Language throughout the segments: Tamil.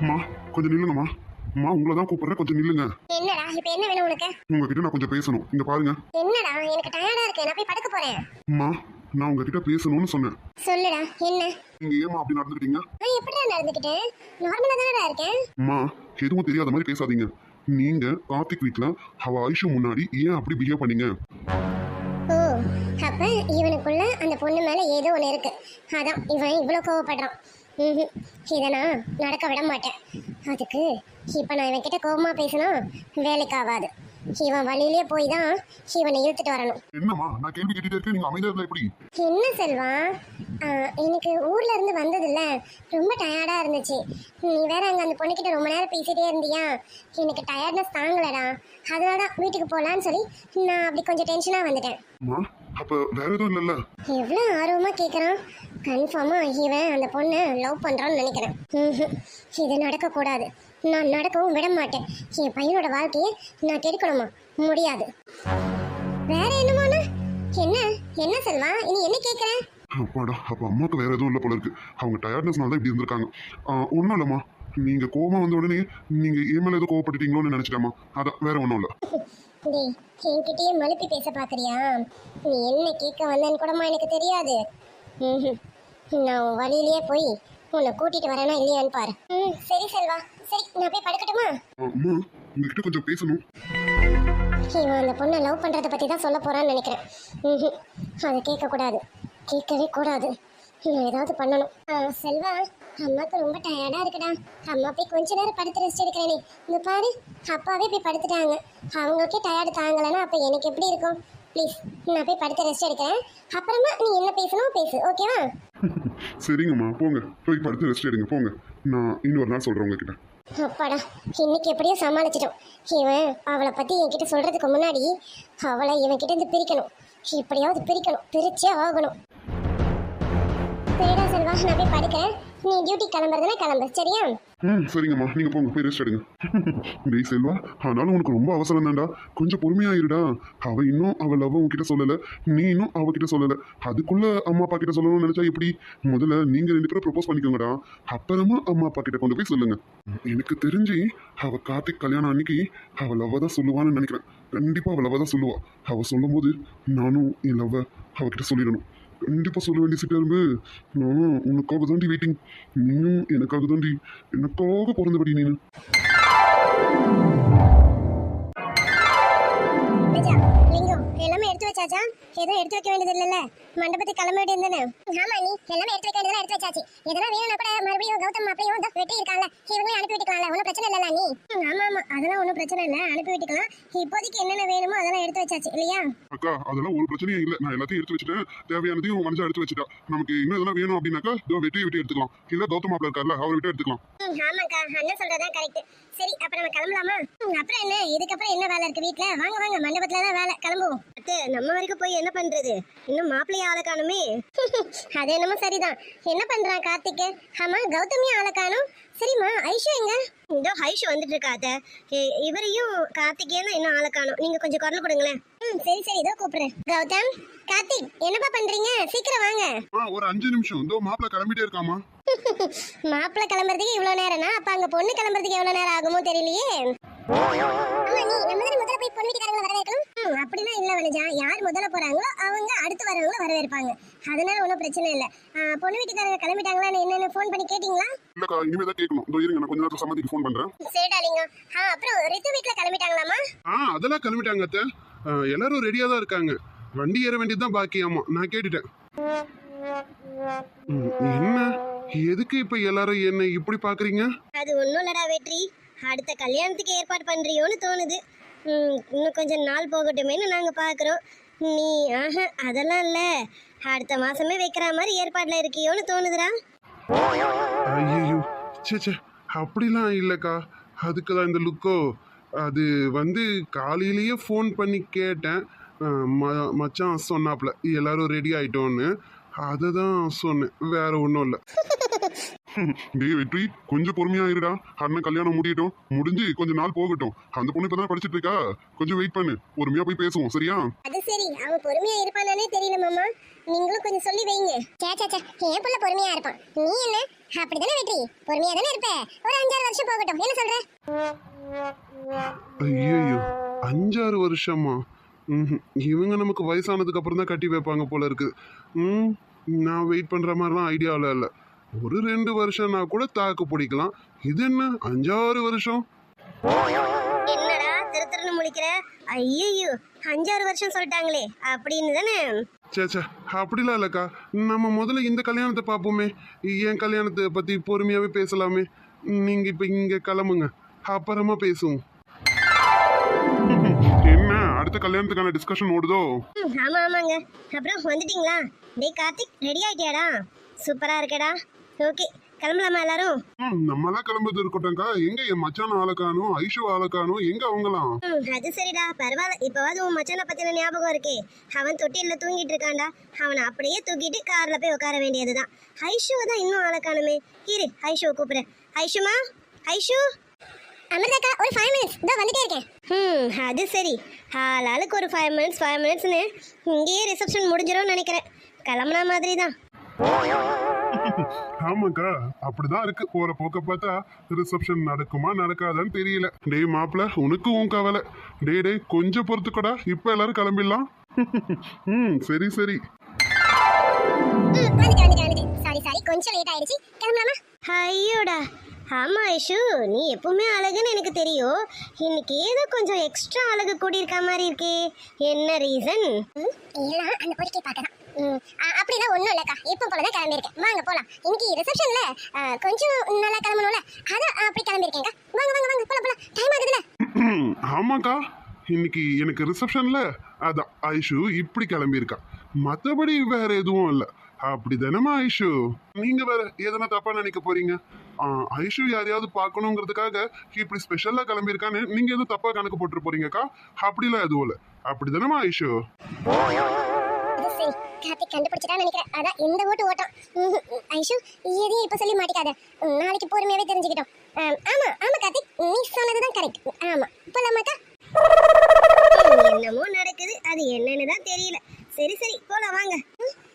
அம்மா கொஞ்சம் நில்லுங்கம்மா. அம்மா உங்களை தான் கூப்பிடுறேன், கொஞ்சம் நில்லுங்க. என்னடா இப்ப என்ன வேணும் உனக்கு? உங்ககிட்ட நான் கொஞ்சம் பேசணும். இங்க பாருங்க. என்னடா எனக்கு டயர்டா இருக்கு, நான் போய் படுக்க போறேன். அம்மா நான் உங்ககிட்ட பேசணும்னு சொன்னேன். சொல்லுடா என்ன? நீங்க ஏமா அப்படி நடந்துக்கிட்டீங்க? நான் எப்படிடா நடந்துக்கிட்டேன்? நார்மலா தானடா இருக்கேன். அம்மா எதுவும் தெரியாத மாதிரி பேசாதீங்க. நீங்க கார்த்திக் வீட்ல அவ ஐஷு முன்னாடி ஏன் அப்படி பிஹேவ் பண்ணீங்க? ஓ, அப்ப இவனுக்குள்ள அந்த பொண்ணு மேல ஏதோ ஒண்ணு இருக்கு, அதான் இவன் இவ்வளவு கோவப்படுறான். இதை நான் நடக்க விட மாட்டேன். அதுக்கு இப்ப நான் இவன் கிட்ட கோபமா பேசணும், வேலைக்கு ஆகாது. இவன் வழியிலே போய் தான் இவனை இழுத்துட்டு வரணும். என்னம்மா நான் கேள்வி கேட்டுட்டே இருக்கேன், நீங்க அமைதியா இருந்தா எப்படி? என்ன செல்வா, எனக்கு ஊர்ல இருந்து வந்தது இல்ல, ரொம்ப டயர்டா இருந்துச்சு. நீ வேற அங்க அந்த பொண்ணுகிட்ட ரொம்ப நேரம் பேசிட்டே இருந்தியா, எனக்கு டயர்ட்னஸ் தாங்கலடா. அதனாலதான் வீட்டுக்கு போலான்னு சொல்லி நான் அப்படி கொஞ்சம் டென்ஷனா வந்துட்டேன். அம்மா அப்ப வேற எதுவும் இல்லல்ல? எவ்வளவு ஆர்வமா கேக்குறான். கன்ஃபார்மா இவன் அந்த பொண்ணை லவ் பண்றான்னு நினைக்கிறேன். இது நடக்க கூடாது, நான் நடக்கவும் விட மாட்டேன். என் பையனோட வாழ்க்கையை நான் கெடுக்கணுமா? முடியாது. வேற என்னமான? என்ன என்ன செல்வா, இனி என்ன கேக்குறேன்? அப்பாடா, அப்ப அம்மாவுக்கு வேற எதுவும் இல்ல போல இருக்கு. அவங்க டயர்ட்னஸ்னால தான் இப்படி இருந்திருக்காங்க. ஒன்றும் இல்லம்மா, நீங்க கோவமா வந்த உடனே நீங்க என் மேல ஏதோ கோவப்பட்டுட்டீங்களோன்னு நினைச்சிட்டேம்மா. அதான் வேற ஒன்றும் இல்லை. டேய், என்கிட்டயே மழுப்பி பேச பாக்குறியா? நீ என்ன கேட்க வந்தேன்னு கூடமா எனக்கு தெரியாது. நான் உன் வழியிலேயே போய் உன்னை கூட்டிட்டு வரேனா இல்லையான்னு பாரு. சரி செல்வா, சரி நான் போய் படுக்கட்டுமா? அம்மா உங்ககிட்ட கொஞ்சம் பேசணும். இவன் அந்த பொண்ணை லவ் பண்றதை பத்தி தான் சொல்ல போறான்னு நினைக்கிறேன். அதை கேட்க கூடாது, கேட்கவே கூடாது. நான் ஏதாவது பண்ணணும். செல்வா, அம்மாக்கு ரொம்ப டயர்டா இருக்குடா. அம்மா போய் கொஞ்ச நேரம் படுத்து ரெஸ்ட் எடுக்கிறேனே. இந்த பாரு, அப்பாவே போய் படுத்துட்டாங்க. அவங்களுக்கே டயர்டு தாங்கலைன்னா அப்ப எனக்கு எப்படி இருக்கும்? ப்ளீஸ் நான் போய் படுத்து ரெஸ்ட் எடுக்கிறேன். அப்புறமா நீ என்ன பேசணும் பேசு, ஓகேவா? சரிங்கம்மா, போங்க போய் படுத்து ரெஸ்ட் எடுங்க, போங்க. நான் இன்னொரு நாள் சொல்றேன் உங்ககிட்ட. அப்பாடா, இன்னைக்கு எப்படியோ சமாளிச்சிட்டோம். இவன் அவளை பத்தி என்கிட்ட சொல்றதுக்கு முன்னாடி அவளை இவன் கிட்ட இருந்து பிரிக்கணும். எப்படியாவது பிரிக்கணும், பிரிச்சே ஆகணும். சரிடா செல்வா, நான் போய் படுக்கிறேன். நீ டியூட்டி கிளம்புறதுனா கிளம்பு, சரியா? சரிங்கம்மா, நீங்க போங்க போய் ரெஸ்ட் எடுங்க. டேய் செல்வா, ஆனாலும் உனக்கு ரொம்ப அவசரம் தான்டா, கொஞ்சம் பொறுமையாயிருடா. அவ இன்னும் அவ லவ் உன்கிட்ட சொல்லல, நீ இன்னும் அவகிட்ட சொல்லல. அதுக்குள்ள அம்மா அப்பா கிட்ட சொல்லணும்னு நினைச்சா எப்படி? முதல்ல நீங்க 2 பேரும் ப்ரப்போஸ் பண்ணிக்கோங்கடா, அப்புறமா அம்மா அப்பா கிட்ட கொண்டு போய் சொல்லுங்க. எனக்கு தெரிஞ்சு அவ கார்த்திக் கல்யாணம் அன்னைக்கு அவ லவ் தான் சொல்லுவான்னு நினைக்கிறேன். கண்டிப்பா அவ லவ் தான் சொல்லுவா. அவ சொல்லும் போது நானும் என் லவ் அவகிட்ட சொல்லிடணும். கண்டிப்பா சொல்ல வேண்டிய சிட்டரும்பு, நானும் உனக்காக தாண்டி வெயிட்டிங். நீயும் எனக்காக தாண்டி, எனக்காக பிறந்தபடி நீனு. எல்லாமே எடுத்து வச்சாச்சா? எதுவும் எடுத்து வைக்க வேண்டியது இல்லைல்ல? மண்டபத்துக்கு கிளம்ப வேண்டியது தானே? ஆமா, நீ எல்லாமே எடுத்து வைக்க வேண்டியதெல்லாம் எடுத்து வச்சாச்சு. எதனா வேணும்னா கூட மறுபடியும் கௌதம் அப்படியே வெட்டி இருக்காங்க, இவங்களே அனுப்பி விட்டுக்கலாம்ல, ஒன்றும் பிரச்சனை இல்லைல்ல நீ? ஆமா ஆமா, அதெல்லாம் ஒன்றும் பிரச்சனை இல்லை, அனுப்பி விட்டுக்கலாம். இப்போதைக்கு என்னென்ன வேணுமோ அதெல்லாம் எடுத்து வச்சாச்சு இல்லையா? அக்கா அதெல்லாம் ஒரு பிரச்சனையும் இல்லை, நான் எல்லாத்தையும் எடுத்து வச்சுட்டேன். தேவையானதையும் மனசா எடுத்து வச்சுட்டா. நமக்கு இன்னும் எதனா வேணும் அப்படின்னாக்கா வெட்டி எடுத்துக்கலாம். இல்ல கௌதம் மாப்பிள்ள இருக்கார்ல, அவர் விட்டு எடுத்துக்கலாம். ஆமாக்கா, அண்ணன் சொல்றதான் கரெக்ட். சரி, அப்ப நம்ம கிளம்பலாமா? அப்புறம் என்ன, இதுக்கப்புறம் என்ன வேலை இருக்கு வீட்டுல? வாங்க வாங்க, மண்டபத்துல தான் வேலை, கிளம்புவோம். நம்ம வரைக்கும் போய் என்ன பண்றது? இன்னும் மாப்பிள்ளைய ஆளை காணுமே. அது என்னமோ சரிதான். என்ன பண்றான் கார்த்திக்? ஆமா, கௌதமியும் ஆளை காணும். சரிம்மா, ஐஷு எங்க? இதோ ஐஷு வந்துட்டு இருக்காத. இவரையும் கார்த்திகேயும் தான் இன்னும் ஆளை காணும். நீங்க கொஞ்சம் குரல் கொடுங்களேன். சரி சரி, இதோ கூப்பிடுறேன். கௌதம், கார்த்திக், என்னப்பா பண்றீங்க? சீக்கிரம் வாங்க. ஒரு 5 நிமிஷம், இதோ மாப்பிள்ள கிளம்பிட்டே இருக்காமா. மாப்பிள்ள கிளம்புறதுக்கு இவ்வளவு நேரம்னா அப்ப அங்க பொண்ணு கிளம்புறதுக்கு எவ்வளவு நேரம் ஆகுமோ தெரியலையே. முதல்ல போய் பொண்ணு வீட்டுக்காரங்களை வரவேற்கணும். அப்படின்னா இல்ல வனஜா, யார் முதல்ல போறாங்களோ அவங்க அடுத்து வரவங்கள வரவேற்பாங்க. அதனால ஒன்றும் பிரச்சனை இல்லை. பொண்ணு வீட்டுக்காரங்க கிளம்பிட்டாங்களான்னு என்னன்னு ஃபோன் பண்ணி கேட்டீங்களா? இல்லக்கா, இனிமே தான் கேட்கணும். இதோ இருங்க, நான் கொஞ்ச நேரத்துல சம்மதிக்கு ஃபோன் பண்றேன். சரி டாலிங்க. அப்புறம் ரித்து வீட்டுல கிளம்பிட்டாங்களாமா? அதெல்லாம் கிளம்பிட்டாங்க அத்தை. எல்லாரும் ரெடியா தான் இருக்காங்க. வண்டி ஏற வேண்டியதுதான் பாக்கியாமா, நான் கேட்டுட்டேன். என்ன, எதுக்கு இப்ப எல்லாரும் என்ன இப்படி பாக்குறீங்க? அது ஒண்ணும் இல்லடா வெற்றி, அடுத்த கல்யாணத்துக்கு ஏற்பாடு பண்றியோன்னு தோணுது. இன்னும் கொஞ்சம் நாள் போகட்டுமேன்னு நாங்க பாக்குறோம். நீ அதெல்லாம் இல்ல, அடுத்த மாசமே வைக்கிற மாதிரி ஏற்பாடுல இருக்கியோன்னு தோணுதுடா. ஐயோ, சே அப்படிலாம் இல்லக்கா, அதுக்குதான் இந்த லுக்கோ. அது காலையிலேயே ஃபோன் பண்ணி கேட்டேன். மச்சான் சொன்னாப்ல எல்லாரும் ரெடி ஆயிட்டோன்னு, அதை தான் சொன்னேன், வேற ஒன்றும் இல்லை. டேய் வெற்றி, கொஞ்சம் பொறுமையா இருடா. அண்ணன் கல்யாணம் முடிஞ்சு கொஞ்ச நாள் போகட்டும். அந்த பொண்ணு இப்பதான் படிச்சிட்டு இருக்கா, கொஞ்சம் வெயிட் பண்ணு, பொறுமையா போய் பேசுவோம், சரியா? அது சரி, அவ பொறுமையா இருப்பானே தெரியல மாமா, நீங்களும் கொஞ்சம் சொல்லி வைங்க. சே, என் புள்ள பொறுமையா இருப்பான். நீ என்ன அப்படிதானே வெற்றி, பொறுமையா தானே இருப்ப. ஒரு 5-6 வருஷம் போகட்டும், என்ன சொல்ற? ஐயோ 5-6 வருஷமா? இவங்க நமக்கு வயசானதுக்கு அப்புறம் தான் கட்டி வைப்பாங்க போல இருக்கு. நான் வெயிட் பண்ற மாதிரிலாம் ஐடியாவில் இல்லை. ஒரு 2 வருஷம்னா கூட தாக்கு பிடிக்கலாம். இது என்ன 5-6 வருஷம்? என்னடா திருத்திருன்னு முழிக்கிற? ஐயோ 5-6 வருஷம் சொல்லிட்டாங்களே அப்படின்னு தானே? சேச்சா அப்படிலாம் இல்லைக்கா. நம்ம முதல்ல இந்த கல்யாணத்தை பார்ப்போமே. என் கல்யாணத்தை பற்றி பொறுமையாகவே பேசலாமே. நீங்கள் இப்போ இங்கே கிளம்புங்க, அப்புறமா பேசுவோம். என்ன அடுத்த கல்யாணத்துக்கான டிஸ்கஷன் ஓடுதோ? ஆமா ஆமாங்க. அப்புறம் வந்துட்டீங்களா? டேய் கார்த்திக், ரெடி ஆயிட்டியாடா? சூப்பரா இருக்கடா. ஓகே, கிளம்பலாமா எல்லாரும்? நம்மளாம் கிளம்புறது இருக்கட்டும்க்கா. எங்க என் மச்சான ஆளக்கானோ, ஐஷு ஆளக்கானோ, எங்க அவங்களாம்? அது சரிடா, பரவாயில்ல. இப்பவாது உன் மச்சானை பத்தின ஞாபகம் இருக்கே. அவன் தொட்டில தூங்கிட்டு இருக்கான்டா. அவனை அப்படியே தூக்கிட்டு கார்ல போய் உட்கார வேண்டியதுதான். ஐஷுவை தான் இன்னும் ஆளக்கானுமே. இரு, ஐஷுவை கூப்பிடுறேன். ஐஷுமா, ஐஷு. அமிர்தாக்கா, ஒரு 5 மினிட்ஸ் இதோ வந்துட்டே இருக்கேன். அது சரி. ஆளுக்கு ஒரு 5 மினிட்ஸ்னு இங்கேயே ரிசப்ஷன் முடிஞ்சிடும்னு நினைக்கிறேன். கிளம்புன மாதிரி தான். ஆமாக்கா, அப்படிதான் இருக்கு. போற போக்க பார்த்தா ரிசப்ஷன் நடக்குமா நடக்காதான்னு தெரியல. டேய் மாப்பிள்ள, உனக்கு உன் கவலை. டேய் கொஞ்சம் பொறுத்துக்கடா. இப்ப எல்லாரும் கிளம்பிடலாம். சரி சரி. சாரி கொஞ்சம் லேட் ஆயிடுச்சு. கிளம்பலாமா? ஐயோடா. ஆமா ஐஷு, நீ எப்பவுமே அழகுன்னு எனக்கு தெரியும். இன்னைக்கு ஏதோ கொஞ்சம் எக்ஸ்ட்ரா அழகு கூடியிருக்க மாதிரி இருக்கே. என்ன ரீசன்? எல்லாம் அந்த பொறுக்கை பார்க்கலாம். அப்படிலாம் ஒன்றும் இல்லைக்கா, இப்போ போல தான் கிளம்பியிருக்கேன். வாங்க போகலாம். இன்னைக்கு ரிசப்ஷன்ல கொஞ்சம் நல்லா கிளம்பணும்ல, அதான் அப்படி கிளம்பியிருக்கேன்க்கா. வாங்க வாங்க வாங்க போலாம் போலாம், டைம் ஆகுதுல்ல. ஆமாக்கா, இன்னைக்கு எனக்கு ரிசப்ஷன்ல அதான் ஐஷு இப்படி கிளம்பியிருக்கா. மற்றபடி வேற எதுவும் இல்லை. அப்படி தானேமா ஐஷு? நீங்க வேற எதனா தப்பா நினைக்க போறீங்க? ஐஷு யாரையாவது பார்க்கணுங்கிறதுக்காக இப்படி ஸ்பெஷலா கிளம்பியிருக்கான்னு நீங்க எதுவும் தப்பா கணக்கு போட்டு போறீங்கக்கா. அப்படிலாம் எதுவும் இல்லை. அப்படி தானேமா ஐஷு? கார்த்திக் கண்டுபிடிச்சிட்டா நினைக்கிறேன். அதான் இந்த ஓட்டம். ஐஷு எதையும் இப்ப சொல்லி மாட்டிக்காத, நாளைக்கு பொறுமையாவே தெரிஞ்சுக்கிட்டோம். ஆமா ஆமா கார்த்திக், நீ சொன்னதுதான் கரெக்ட். ஆமா போலாமாக்கா? என்னமோ நடக்குது, அது என்னன்னு தான் தெரியல. சரி சரி போலாம் வாங்க.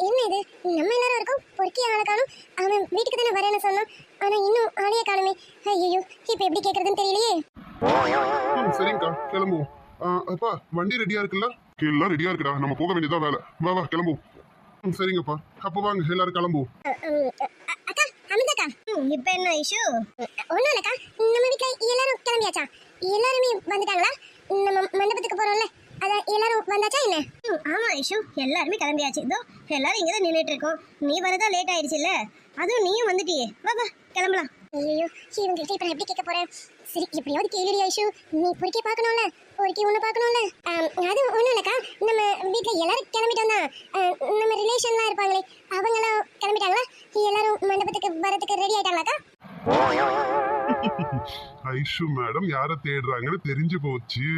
என்ன இது, நம்ம எல்லாரும் இருக்கோம், பொறுக்கி ஆளை காணும். அவன் வீட்டுக்கு தானே வரேன்னு சொன்னான், ஆனா இன்னும் ஆளையே காணுமே. ஐயோ இப்ப எப்படி கேக்குறதுன்னு தெரியலையே. சரிங்கக்கா, கிளம்புவோம். அப்பா வண்டி ரெடியா இருக்குல்ல? எல்லாம் ரெடியா இருக்குடா, நம்ம போக வேண்டியதா வேலை. வா வா கிளம்புவோம். சரிங்கப்பா, அப்ப வாங்க எல்லாரும் கிளம்புவோம். அக்கா, அமிர்தாக்கா, இப்ப என்ன இஷ்யூ? ஒண்ணும் இல்லக்கா, நம்ம வீட்ல எல்லாரும் கிளம்பியாச்சா? எல்லாருமே வந்துட்டாங்களா? நம்ம மண்டபத்துக்கு போறோம்ல, அதான் எல்லாரும் வந்தாச்சா என்ன? ஆமா ஐஷு, எல்லாருமே கிளம்பியாச்சு. இதோ எல்லாரும் இங்கதான் நின்னுட்டு இருக்கோம். நீ வரதா லேட் ஆயிடுச்சுல்ல, அதுவும் நீயும் வந்துட்டியே. வா வா கிளம்பலாம். ஐயோ இவங்ககிட்ட இப்ப எப்படி கேட்க போறேன்? சரி எப்படியாவது கேளுடி ஐஷு, நீ பொறுக்கி பார்க்கணும்ல, பொறுக்கி ஒண்ணு பார்க்கணும்ல. அது ஒண்ணும் இல்லக்கா, நம்ம வீட்ல எல்லாரும் கிளம்பிட்டோம் தான். நம்ம ரிலேஷன்லாம் இருப்பாங்களே, அவங்களாம் கிளம்பிட்டாங்களா? எல்லாரும் மண்டபத்துக்கு வரதுக்கு ரெடி ஆயிட்டாங்களாக்கா? ஐஷு மேடம் யார தேடுறாங்கன்னு தெரிஞ்சு போச்சு.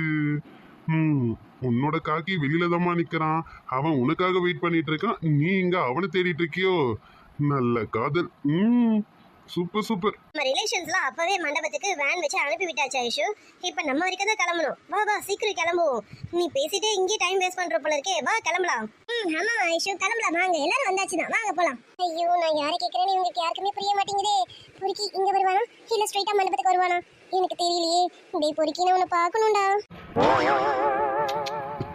உன்னோட காக்கி வெளியில தாம்மா நிக்கிறான். அவன் உனக்காக வெயிட் பண்ணிட்டு இருக்கான். நீ இங்க அவனை தேடிட்டு இருக்கியோ? நல்ல காதல். Super super. நம்ம ரிலேஷன்ஸ்லாம் அப்பவே மண்டபத்துக்கு வேன் வச்சு அனுப்பி விட்டாச்சு ஐஷு. இப்போ நம்ம வரைக்கும் தான் கிளம்பணும். வா வா சீக்கிரம் கிளம்புவோம். நீ பேசிட்டே இங்கே டைம் வேஸ்ட் பண்ற போல இருக்கே. வா கிளம்பலாம். ஆமா ஐஷு கிளம்பலாம். வாங்க எல்லாரும் வந்தாச்சு தான், வாங்க போலாம். ஐயோ நான் யாரை கேட்கறேன்னு இவங்களுக்கு யாருக்குமே புரிய மாட்டேங்குதே. பொறுக்கி இங்க வருவானா இல்ல ஸ்ட்ரைட்டா மண்டபத்துக்கு வருவானா எனக்கு தெரியலையே. டேய் பொறுக்கி, நான் உன்னை பார்க்கணும்டா.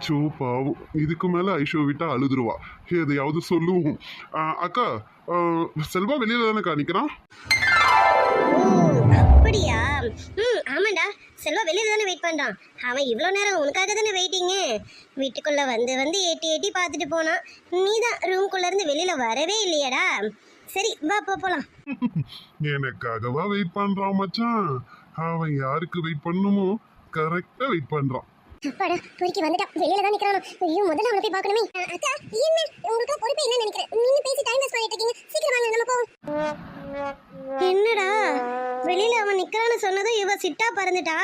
சோ பாவம், இதுக்கு மேல ஐஷோ விட்டா அழுதுருவா. எதையாவது சொல்லுவோம். அக்கா, செல்வா வெளியில தானே நிக்கிறான்? அப்படியா? ஆமாண்டா, செல்வா வெளியில தானே வெயிட் பண்றான். அவன் இவ்வளோ நேரம் உனக்காக தானே வெயிட்டிங்கு. வீட்டுக்குள்ள வந்து வந்து எட்டி எட்டி பார்த்துட்டு போனான். நீ தான் ரூம்குள்ள இருந்து வெளியில வரவே இல்லையாடா. சரி வா போலாம். எனக்காகவா வெயிட் பண்றான் மச்சான்? அவன் யாருக்கு வெயிட் பண்ணுமோ கரெக்டா வெயிட் பண்றான். அப்பாடா பொறுக்கி வந்துட்டான், வெளியில தான் நிக்கிறானோ. ஐயோ முதல்ல அவனை போய் பார்க்கணுமே. அக்கா என்ன உங்களுக்கு பொறுப்பு இல்லைன்னு நினைக்கிறேன். நீங்க பேசி டைம் வேஸ்ட் பண்ணிட்டு இருக்கீங்க. சீக்கிரம் வாங்க நம்ம போவோம். என்னடா வெளியில அவன் நிக்கிறான்னு சொன்னதும் இவ சிட்டா பறந்துட்டா.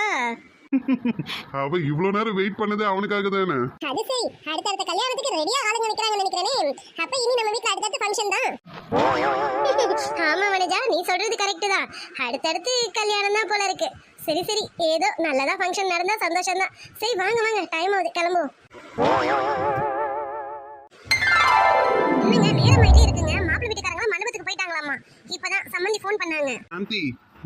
அவ இவ்வளவு நேரம் வெயிட் பண்ணதே அவனுக்காக தானே. அது சரி, அடுத்த கல்யாணத்துக்கு ரெடியா ஆளுங்க நிக்கிறாங்கன்னு நினைக்கிறேனே. அப்ப இனி நம்ம வீட்ல அடுத்த ஃபங்க்ஷன் தான். ஆமா வனஜா, நீ சொல்றது கரெக்ட் தான். அடுத்தடுத்து கல்யாணம் தான் போல இருக்கு. சரி சரி, ஏதோ நல்லதா ஃபங்க்ஷன் நடந்தா சந்தோஷம் தான். சரி வாங்க வாங்க, டைம் ஆகுது, கிளம்புவோம். என்னங்க நேரம் ஆயிட்டே இருக்குங்க. மாப்பிள்ளை வீட்டுக்காரங்க மண்டபத்துக்கு போயிட்டாங்களாமா. ஆமா இப்பதான் சம்மந்தி ஃபோன் பண்ணாங்க. சாந்தி,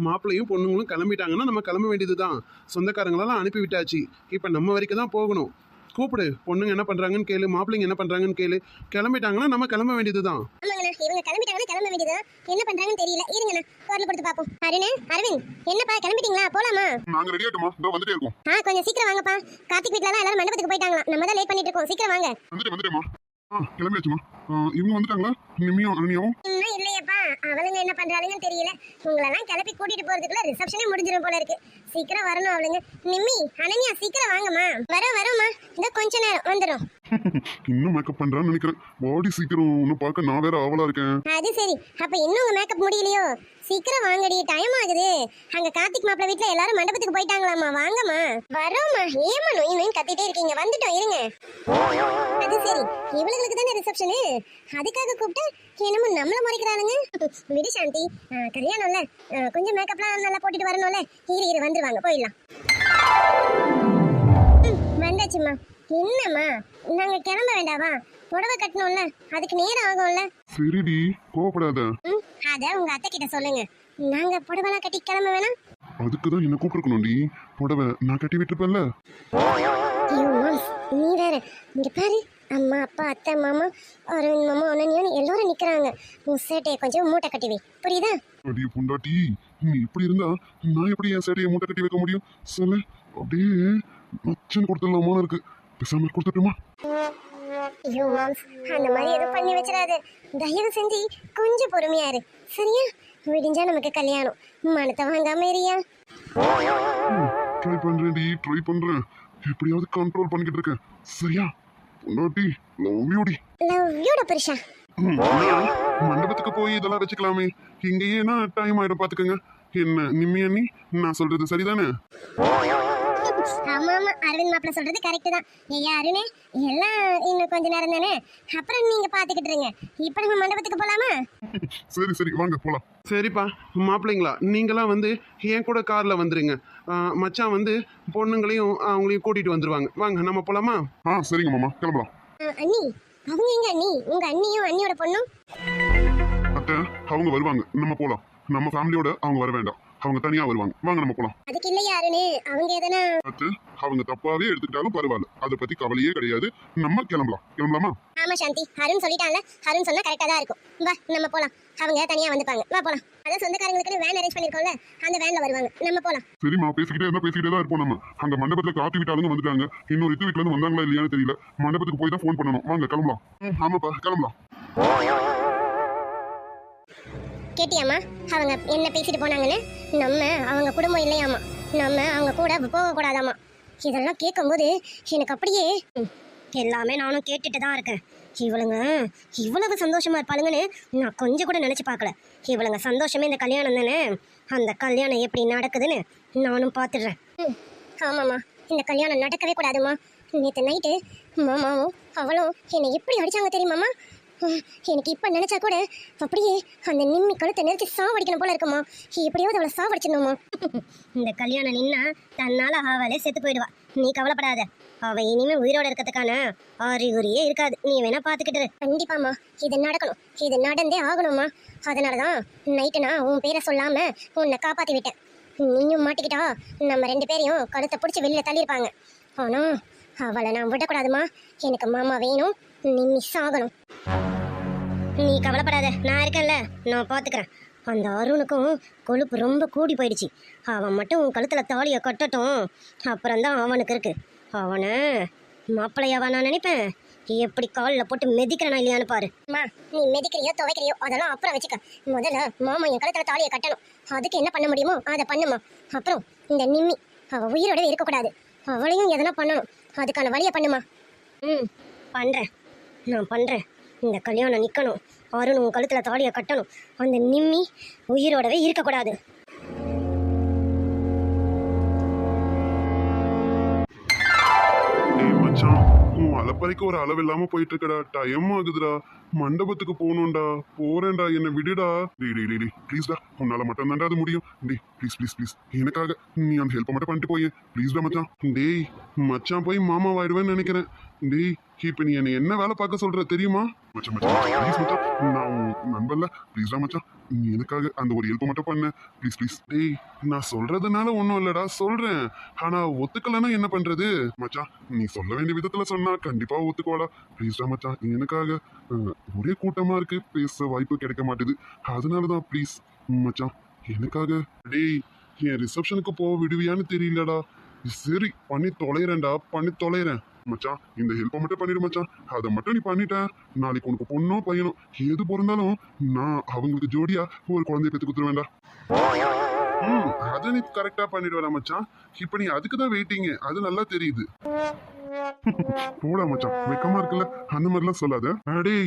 மாப்பிள்ளையும் பொண்ணுங்களும் கிளம்பிட்டாங்கன்னா நம்ம கிளம்ப வேண்டியதுதான். சொந்தக்காரங்களெல்லாம் அனுப்பி விட்டாச்சு. இப்போ நம்ம வரைக்கும் தான் போகணும். கூப்பிடு, பொண்ணுங்க என்ன பண்றாங்கன்னு கேளு, மாப்பிள்ளைங்க என்ன பண்றாங்கன்னு கேளு. கிளம்பிட்டாங்கன்னா நம்ம கிளம்ப வேண்டியதுதான். ஆமாங்கண்ணா, இவங்க கிளம்பிட்டாங்கன்னா கிளம்ப வேண்டியது. என்ன பண்றாங்கன்னு தெரியல. இருங்கண்ணா குரல் கொடுத்து பாப்போம். அரவிந்த் என்னப்பா கிளம்பிட்டீங்களா? போலாமா? நாங்க ரெடி ஆயிட்டோமா? இதோ வந்துட்டே இருக்கோம். கொஞ்சம் சீக்கிரம் வாங்கப்பா. கார்த்திக் வீட்ல தான் எல்லாரும் மண்டபத்துக்கு போயிட்டாங்களாம். நம்ம தான் லேட் பண்ணிட்டு இருக்கோம். சீக்கிரம் வாங்க. வந்துட்டேமா. கிளம்பியாச்சுமா. இவங்க வந்துட்டாங்களா? நிம்மியும் அனியாவும் இன்னும் இல்லையப்பா. அவளுங்க என்ன பண்றாளுங்கன்னு தெரியல. உங்களெல்லாம் கிளப்பி கூட்டிட்டு போறதுக்குள்ள ரிசப்ஷனே முடிஞ்சிரும் போல இருக்கு. சீக்கிரம் வரணும் அவளுங்க. நிம்மி அனன்யா சீக்கிரம் வாங்கம்மா. வரோம்மா. இந்த கொஞ்ச நேரம் வந்துடும். இன்னும் மேக்கப் பண்றான்னு நினைக்கிறேன். பாடி சீக்கிரம் இன்னும் பார்க்க நான் வேற ஆவலா இருக்கேன். அது சரி, அப்ப இன்னும் உங்க மேக்கப் முடியலையோ? சீக்கிரம் வாங்கடி, டைம் ஆகுது. அங்க கார்த்திக் மாப்பிள்ள வீட்ல எல்லாரும் மண்டபத்துக்கு போயிட்டாங்களாமா. வாங்கம்மா. வரோம்மா. ஏமா நோயின் கத்திட்டே இருக்கீங்க? வந்துட்டோம், இருங்க. அது சரி, இவளுங்களுக்கு தானே ரிசப்ஷனு, அதுக்காக கூப்பிட்டு என்னமோ நம்மள முறைக்கிறானுங்க. விடு சாந்தி, கல்யாணம்ல கொஞ்சம் மேக்கப்லாம் நல்லா போட்டுட்டு வரணும்ல. இரு வந்துருவாங்க, போயிடலாம். வந்தாச்சுமா. என்னம்மா நாங்க கிளம்ப வேண்டாவா? புடவை கட்டணும்ல, அதுக்கு நேரம் ஆகும்ல. சரிடி, கோவப்படாத. அத உங்க அத்தை கிட்ட சொல்லுங்க. நாங்க புடவைலாம் கட்டி கிளம்ப வேணாம். அதுக்குதான் என்ன கூப்பிட்டுருக்கணும்டி. புடவை நான் கட்டி விட்டுருப்பேன்ல. நீ வேற இங்க பாரு. அம்மா அப்பா அத்தை மாமா அரவிந்த் மாமா அனன்யான்னு எல்லாரும் நிக்கிறாங்க. உன் சேட்டையை கொஞ்சம் மூட்டை கட்டி வை, புரியுதா? அடியே பொண்டாட்டி, நீ இப்படி இருந்தா நான் எப்படி என் சேட்டையை மூட்டை கட்டி வைக்க முடியும் சொல்லு? அப்படியே மச்சன் கொடுத்துடலாமான்னு இருக்கு. பேசாம கொடுத்துட்டுமா? ஐயோ மாம்ஸ், அந்த மாதிரி எதுவும் பண்ணி வச்சிடாத. தயவு செஞ்சு கொஞ்சம் பொறுமையா இரு, சரியா? விடிஞ்சா நமக்கு கல்யாணம். மனத்தை வாங்காம இருயா. ட்ரை பண்றேன். எப்படியாவது கண்ட்ரோல் பண்ணிக்கிட்டு இருக்கேன், சரியா? பொண்டாட்டி லவ் யூடா புருஷா. மண்டபத்துக்கு போய் இதெல்லாம் வச்சுக்கலாமே. இங்கேயே டைம் ஆயிடும் பாத்துக்கோங்க. என்ன நிம்மி அண்ணி, நான் சொல்றது சரிதானே? ஆமா அரவிந்த் மாப்பிள்ள சொல்றது கரெக்ட் தான். ஐயா அருணே, எல்லாம் இன்னும் கொஞ்ச நேரம் தானே, அப்புறம் நீங்க பாத்துக்கிட்டு இருங்க. இப்ப நம்ம மண்டபத்துக்கு போலாமா? சரி வாங்க போலாம். சரிப்பா, மாப்பிள்ளைங்களா நீங்களாம் வந்து என் கூட கார்ல வந்துருங்க. மச்சான் வந்து பொண்ணுங்களையும் அவங்களையும் கூட்டிட்டு வந்துருவாங்க. வாங்க நம்ம போலாமா? சரிங்க மாமா, கிளம்பலாம். அண்ணி, அவங்க எங்க அண்ணி? உங்க அண்ணியும் அண்ணியோட பொண்ணும்? அத்தை, அவங்க வருவாங்க, நம்ம போலாம். நம்ம ஃபேமிலியோட அவங்க வர வேண்டாம், அவங்க தனியா வருவாங்க. வாங்க நம்ம போலாம். அதுக்கு இல்ல யாருன்னு அவங்க எதனா அத்தை, அவங்க தப்பாவே எடுத்துக்கிட்டாலும் பரவாயில்ல, அதை பத்தி கவலையே கிடையாது. நம்ம கிளம்பலாமா? ஆமா சாந்தி, அருண் சொல்லிட்டான்ல. அருண் சொன்னா கரெக்டா தான் இருக்கும். வா நம்ம போலாம். அவங்க தனியா வந்துப்பாங்க. வா போலாம். அதான் சொந்தக்காரங்களுக்கு வேன் அரேஞ்ச் பண்ணிருக்கோம்ல, அந்த வேன்ல வருவாங்க. நம்ம போலாம். சரிம்மா, பேசிக்கிட்டே தான் இருப்போம். நம்ம அங்க மண்டபத்துல காத்து வீட்டாளுங்க வந்துட்டாங்க. இன்னொரு இது வீட்டுல இருந்து வந்தாங்களா இல்லையான்னு தெரியல. மண்டபத்துக்கு போய் தான் ஃபோன் பண்ணணும். வாங்க கிளம்பலாம். ஆமாப்பா, கிளம்பலாம். கேட்டியாமா அவங்க என்ன பேசிட்டு போனாங்கன்னு? நம்ம அவங்க குடும்பம் இல்லையாமா, நம்ம அவங்க கூட போக கூடாதாமா. இதெல்லாம் கேட்கும்போது எனக்கு அப்படியே எல்லாமே நானும் கேட்டுட்டு தான் இருக்கேன். இவளுங்க இவ்வளவு சந்தோஷமா இருப்பாளுங்கன்னு நான் கொஞ்சம் கூட நினைச்சு பார்க்கல. இவளுங்க சந்தோஷமே இந்த கல்யாணம் தானே. அந்த கல்யாணம் எப்படி நடக்குதுன்னு நானும் பார்த்துடுறேன். ஆமாம்மா, இந்த கல்யாணம் நடக்கவே கூடாதுமா. நேற்று நைட்டு மாமாவும் அவளும் என்னை எப்படி அடிச்சாங்க தெரியுமாம்மா? எனக்கு இப்ப நினைச்சா கூட அப்படியே அந்த நிம்மி கழுத்தை நெரிச்சு சாவடிக்கணும் போல இருக்குமா. எப்படியாவது அவளை சாவடிச்சிடணுமா. இந்த கல்யாணம் நின்னா தன்னால அவளே செத்து போயிடுவா. நீ கவலைப்படாத, அவ இனிமே உயிரோட இருக்கிறதுக்கான அறிகுறியே இருக்காது. நீ வேணா பாத்துக்கிட்டு. கண்டிப்பாமா, இது நடக்கணும், இது நடந்தே ஆகணுமா. அதனாலதான் நைட்டு நான் உன் பேரை சொல்லாம உன்னை காப்பாத்தி விட்டேன். நீயும் மாட்டிக்கிட்டா நம்ம 2 பேரையும் கழுத்தை பிடிச்சி வெளியில தள்ளியிருப்பாங்க. ஆனா அவளை நான் விடக்கூடாதுமா. எனக்கு மாமா வேணும், நீ மிஸ் ஆகணும். நீ கவலைப்படாத, நான் இருக்கேன்ல, நான் பார்த்துக்கிறேன். அந்த அருணுக்கும் கொழுப்பு ரொம்ப கூடி போயிடுச்சு. அவன் மட்டும் உன் கழுத்தில் தாலியை கட்டட்டும், அப்புறம்தான் அவனுக்கு இருக்கு. அவனை மாப்பிள்ளையாவா நான் நினைப்பேன். எப்படி காலில் போட்டு மிதிக்கிறனா இல்லையான்னு பாரு. அம்மா, நீ மிதிக்கிறியோ துவைக்கிறியோ அதெல்லாம் அப்புறம் வச்சுக்க. முதல்ல மாமா என் கழுத்தில் தாலியை கட்டணும். அதுக்கு என்ன பண்ண முடியுமோ அதை பண்ணுமா. அப்புறம் இந்த நிம்மி அவள் உயிரோடவே இருக்கக்கூடாது. அவளையும் எதனா பண்ணணும். அதுக்கான வழியை பண்ணுமா. பண்ணுறேன், நான் பண்ணுறேன். இந்த கல்யாணம் நிற்கணும். அருண் உன் கழுத்தில் தாலியை கட்டணும். அந்த நிம்மி உயிரோடவே இருக்கக்கூடாது. அலப்பறைக்கு ஒரு அளவு இல்லாம போயிட்டு இருக்கடா. டைம் ஆகுதுடா, மண்டபத்துக்கு போகணும்டா. போறேன்டா, என்ன விடுடா. டேய் ப்ளீஸ்டா, உன்னால மட்டும் தான்டா அது முடியும். டேய் ப்ளீஸ் எனக்காக நீ அந்த ஹெல்ப் மட்டும் பண்ணிட்டு போய் ப்ளீஸ்டா மச்சான். டேய் மச்சான் போய் மாமாவாயிடுவேன்னு நினைக்கிறேன். டேய் இப்ப நீ என்ன வேலை பார்க்க சொல்ற தெரியுமா? மச்சான் மச்சான் ப்ளீஸ் மச்சான், நான் உன் நண்பன்ல, ப்ளீஸ்டா மச்சான், நீ எனக்காக அந்த ஒரு ஹெல்ப் மட்டும் பண்ண ப்ளீஸ் ப்ளீஸ். டேய் நான் சொல்றதுனால ஒன்றும் இல்லடா சொல்றேன், ஆனா ஒத்துக்கலன்னா என்ன பண்றது மச்சான்? நீ சொல்ல வேண்டிய விதத்துல சொன்னா கண்டிப்பா ஒத்துக்குவாடா. ப்ளீஸ்டா மச்சான் எனக்காக. ஒரே கூட்டமா இருக்கு, பேச வாய்ப்பு கிடைக்க மாட்டுது, அதனாலதான் ப்ளீஸ் மச்சான் எனக்காக. டேய் என் ரிசப்ஷனுக்கு போக விடுவியான்னு தெரியலடா. சரி பண்ணி தொலைறேன்டா, பண்ணி தொலைறேன் மச்சான். இந்த ஹெல்ப்பை மட்டும் பண்ணிடு மச்சான், அதை மட்டும் நீ பண்ணிட்ட, நாளைக்கு உனக்கு பொண்ணோ பையனோ எது பிறந்தாலும் நான் அவங்களுக்கு ஜோடியா ஒரு குழந்தைய பெற்று கொடுத்துருவேன்டா. அதை நீ கரெக்டா பண்ணிடுவேடா மச்சான். இப்ப நீ அதுக்கு தான் வெயிட்டிங், அது நல்லா தெரியுது. போடா மச்சான், வெக்கமா இருக்குல்ல, அந்த மாதிரிலாம் சொல்லாத. அடே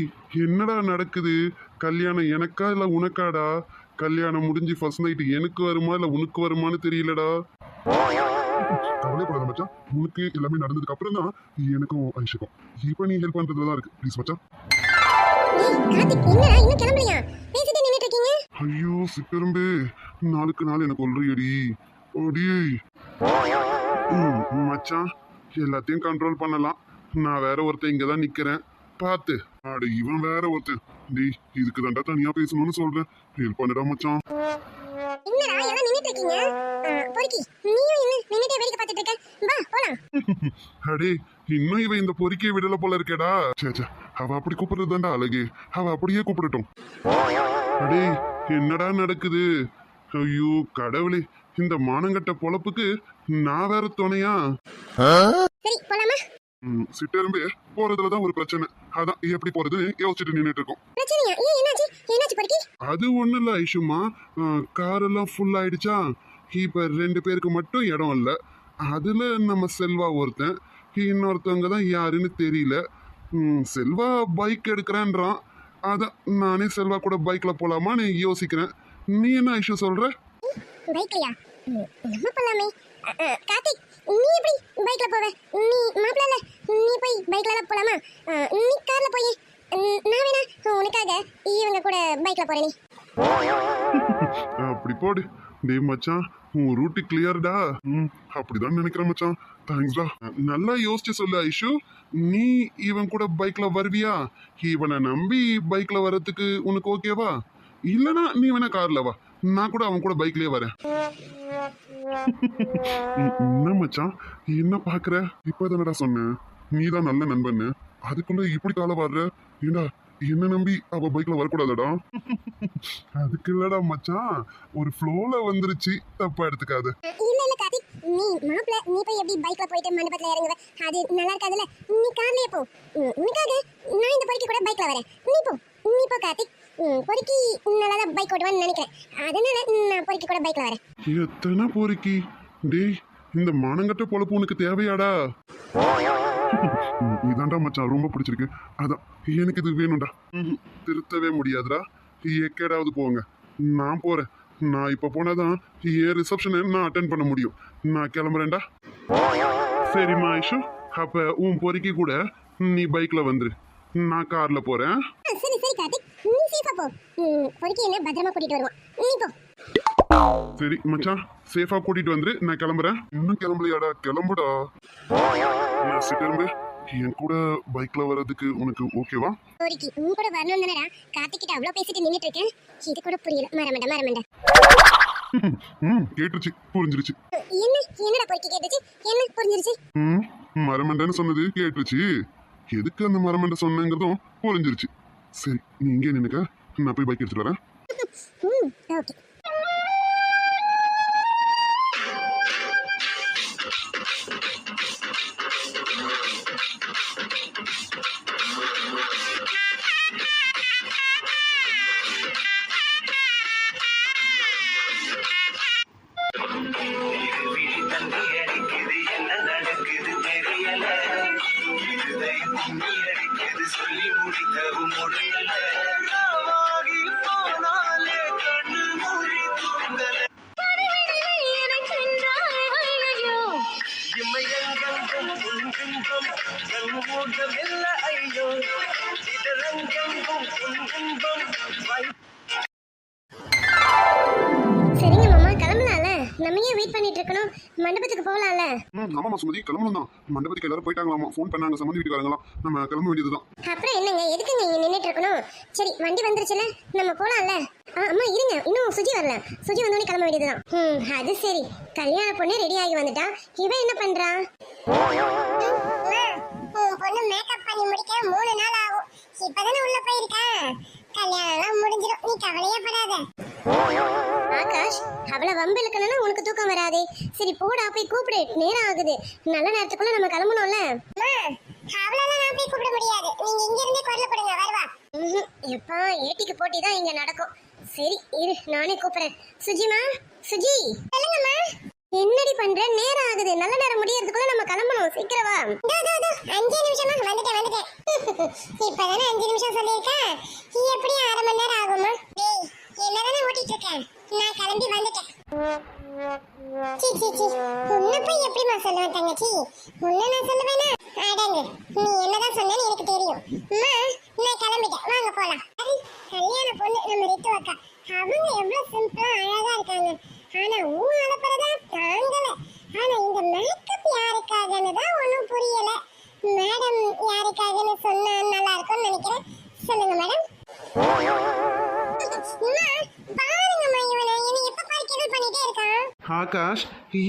என்னடா நடக்குது? கல்யாணம் எனக்கா இல்ல உனக்காடா? கல்யாணம் முடிஞ்சு ஃபர்ஸ்ட் நைட் எனக்கு வருமா இல்ல உனக்கு வருமான்னு தெரியலடா. கவலைப்படாத மச்சான், உனக்கு எல்லாமே நடந்ததுக்கு அப்புறம் தான் எனக்கும் ஐஷுக்கும். இப்ப நீ ஹெல்ப் பண்றதுல தான் இருக்கு, ப்ளீஸ் மச்சான். ஐயோ சிப்பெரும்பு, நாளுக்கு நாள் எனக்கு ஒல்றியடி ஓடியே. மச்சான் எல்லாத்தையும் கண்ட்ரோல் பண்ணலாம், நான் வேற ஒருத்தன் இங்க தான் நிக்கிறேன் பாத்து. அட இவன் வேற ஒருத்தன். டேய் இதுக்கு தாண்டா தனியா பேசணும்னு சொல்றேன், ஹெல்ப் பண்ணுடா மச்சான். அடே இன்னும் இவன் இந்த பொறுக்கியை விடல போல இருக்கேடா. சேச்சா அவ அப்படி கூப்பிடுறது தாண்டா அழகு, அவ அப்படியே கூப்பிடட்டும். அடே என்னடா நடக்குது? ஐயோ கடவுளே, இந்த மானங்கட்ட பொழப்புக்கு நான் வேற துணையா? சிட்டெரும்பே போறதுலதான் ஒரு பிரச்சனை, அதான் எப்படி போறதுன்னு யோசிச்சுட்டு நின்னுட்டு இருக்கோம். அது ஒண்ணு இல்ல ஐஷுமா, கார் எல்லாம் ஃபுல் ஆயிடுச்சா, இப்ப 2 பேருக்கு மட்டும் இடம் இல்ல. அதுல நம்ம செல்வா ஒருத்தன், இன்னொருத்தவங்க தான் யாருன்னு தெரியல. செல்வா பைக் எடுக்கிறேன்றான், அதான் நானே செல்வா கூட பைக்ல போலாமான்னு யோசிக்கிறேன். நீ என்ன ஐஷு சொல்ற? பைக்லயா? நம்ம போலாமே. கார்த்திக் நீ எப்படி பைக்ல போவ? நீ மாப்ளல, நீ போய் பைக்ல போலாமா? நீ கார்ல போய், நான் வேணா உனக்காக இவங்க கூட பைக்ல போறேன். அப்படி போடு. டேய் மச்சான் உன் ரூட்டு கிளியர்டா. அப்படிதான் நினைக்கிறேன் மச்சான், தேங்க்ஸ்டா. நல்லா யோசிச்சு சொல்லு ஐஷு, நீ இவன் கூட பைக்ல வருவியா? இவனை நம்பி பைக்ல வர்றதுக்கு உனக்கு ஓகேவா? இல்லனா நீ வேணா கார்ல வா, நான் கூட அவன் கூட பைக்லயே வரேன். என்ன மச்சான் என்ன பாக்குற? இப்பதானடா சொன்னேன் நீதான் நல்ல நண்பன்னு, அதுக்குள்ள இப்படி கால வர்ற? ஏண்டா என்ன நம்பி அவ பைக்ல வரக்கூடாதடா? அதுக்கு இல்லடா மச்சான், ஒரு ஃப்ளோல வந்துருச்சு, தப்பா எடுத்துக்காத. இல்ல இல்ல கார்த்திக், நீ மாப்ள நீ போய் எப்படி பைக்ல போயிட்டு மண்டபத்துல இறங்குவ? அது நல்லா இருக்காதுல்ல, நீ கார்லயே போ. உனக்காக நான் இந்த பொறுக்கி கூட பைக்ல வரேன், நீ போ கார்த்திக். பொறுக்கி நல்லாதான் பைக் ஓட்டுவான்னு நினைக்கிறேன், அதனால நான் பொறுக்கி கூட பைக்ல வரேன். எத்தனை பொறுக்கி? டேய் இந்த மானங்கட்ட பொழப்பு உனக்கு தேவையாடா? இதாண்டா மச்சான் ரொம்ப பிடிச்சிருக்கு, அதான் எனக்கு இது வேணும்டா. திருத்தவே முடியாதுடா, எக்கேடாவது போங்க, நான் போறேன். நான் இப்ப போனாதான் என் ரிசப்ஷனை நான் அட்டென்ட் பண்ண முடியும். நான் கிளம்புறேன்டா. சரிம்மா ஐஷு, அப்ப உன் பொறுக்கி கூட நீ பைக்ல வந்துரு, நான் கார்ல போறேன். சரி சரி கார்த்திக், நீ சேஃபா போ. பொறுக்கி என்ன பத்திரமா கூட்டிட்டு வருவான், நீ போ. சரி மச்சான் சேஃபா கூட்டிட்டு வந்துரு, நான் கிளம்புறேன். இன்னும் கிளம்பலையாடா? கிளம்புடா. நான் சிட்டெரும்பு, என் கூட பைக்ல வர்றதுக்கு உனக்கு ஓகேவா? பொறுக்கி உன் கூட வரணும் தானடா கார்த்திக் கிட்ட அவ்வளவு பேசிட்டு நின்னுட்டு இருக்கேன், இது கூட புரியல. மரமண்ட கேட்டுருச்சு, புரிஞ்சிருச்சு. என்னடா பொறுக்கி கேட்டுச்சு? என்ன புரிஞ்சிருச்சு? மரமண்டன்னு சொன்னது கேட்டுருச்சு, எதுக்கு அந்த மரமண்ட சொன்னங்கிறதும் புரிஞ்சிருச்சு. சரி நீ இங்கே நின்னுக்க, நான் போய் பைக் எடுத்துட்டு வரேன். ஓகே. சரிங்க மாமா, கிளம்பலாம்ல, நம்ம ஏன் வெயிட் பண்ணிட்டு நின்னுட்டு இருக்கணும்? மண்டபத்துக்கு போகலாம்ல? ஆமாமா சுமதி, கிளம்பணும் தான். மண்டபத்துக்கு எல்லாரும் போயிட்டாங்களாமா, ஃபோன் பண்ணாங்க சம்மந்தி வீட்டுக்காரங்களாம். நம்ம கிளம்ப வேண்டியதுதான். அப்புறம் என்னங்க, எதுக்குங்க இங்க நின்னுட்டு இருக்கணும்? சரி, வண்டி வந்துருச்சுல, நம்ம போலாம்ல? அம்மா இருங்க, இன்னும் சுஜி வரல. சுஜி வந்தோடனே கிளம்ப வேண்டியதுதான். அது சரி, கல்யாண பொண்ணு ரெடி ஆகி வந்துட்டா. இவன் என்ன பண்றா? பொண்ணு மேக்கப் பண்ணி முடிக்க 3 நாள் ஆகும். இப்பதானே உள்ள போயிருக்கா. கல்யாணம் முடிஞ்சிடும், நீ கவலையே படாத. ஆகாஷ், அவளை வம்பு இழுக்கணும்னா உனக்கு தூக்கம் வராதே. சரி போடா, போய் கூப்பிடு, நேரம் ஆகுது. நல்ல நேரத்துக்குள்ள நம்ம கிளம்பணும்ல. அவளெல்லாம் நான் போய் கூப்பிட முடியாது. நீங்க இங்க இருந்தே குரல் கொடுங்க, வருவா. எப்பா, ஏட்டிக்கு போட்டி தான் இங்க நடக்கும். சரி இரு, நானே கூப்பிடுறேன். சுஜிமா, சுஜி. சொல்லுங்கம்மா. என்னடி பண்ற? நேரம் ஆகுது. நல்ல நேரம் முடியறதுக்குள்ள நம்ம கிளம்பணும். சீக்கிரம் வா. 5 நிமிஷமா வந்துட்டேன். இப்பதானே 5 நிமிஷம் சொல்லியிருக்கேன். எப்படி 1/2 மணி நேரம் ஆகுமா? டேய், என்னதானே ஓட்டிட்டு இருக்கேன். நான் கிளம்பி வந்துட்டேன். சீ உன்னை போய் எப்படிமா சொல்லுவேன் தங்கச்சி? உன்னை நான் சொல்லுவேனா? அடங்கு, நீ என்னதான் சொன்னேன்னு எனக்கு தெரியும். அம்மா, நான் கிளம்பிட்டேன், வாங்க போலாம். கல்யாண பொண்ணு நம்ம ரித்து அக்கா. அவங்க எவ்வளவு சிம்பிளா அழகா இருக்காங்க. ஆனா அலப்பறதா தாங்கல. ஆனா இந்த மேக்கப் யாருக்காகன்னு தான் ஒன்றும் புரியல. மேடம் யாருக்காகன்னு சொன்னா நல்லா இருக்கும்னு நினைக்கிறேன். சொல்லுங்க மேடம். பாருங்கம்மா, இவனை என்ன எப்ப பாரு கிண்டல் பண்ணிட்டே இருக்கான். ஆகாஷ்,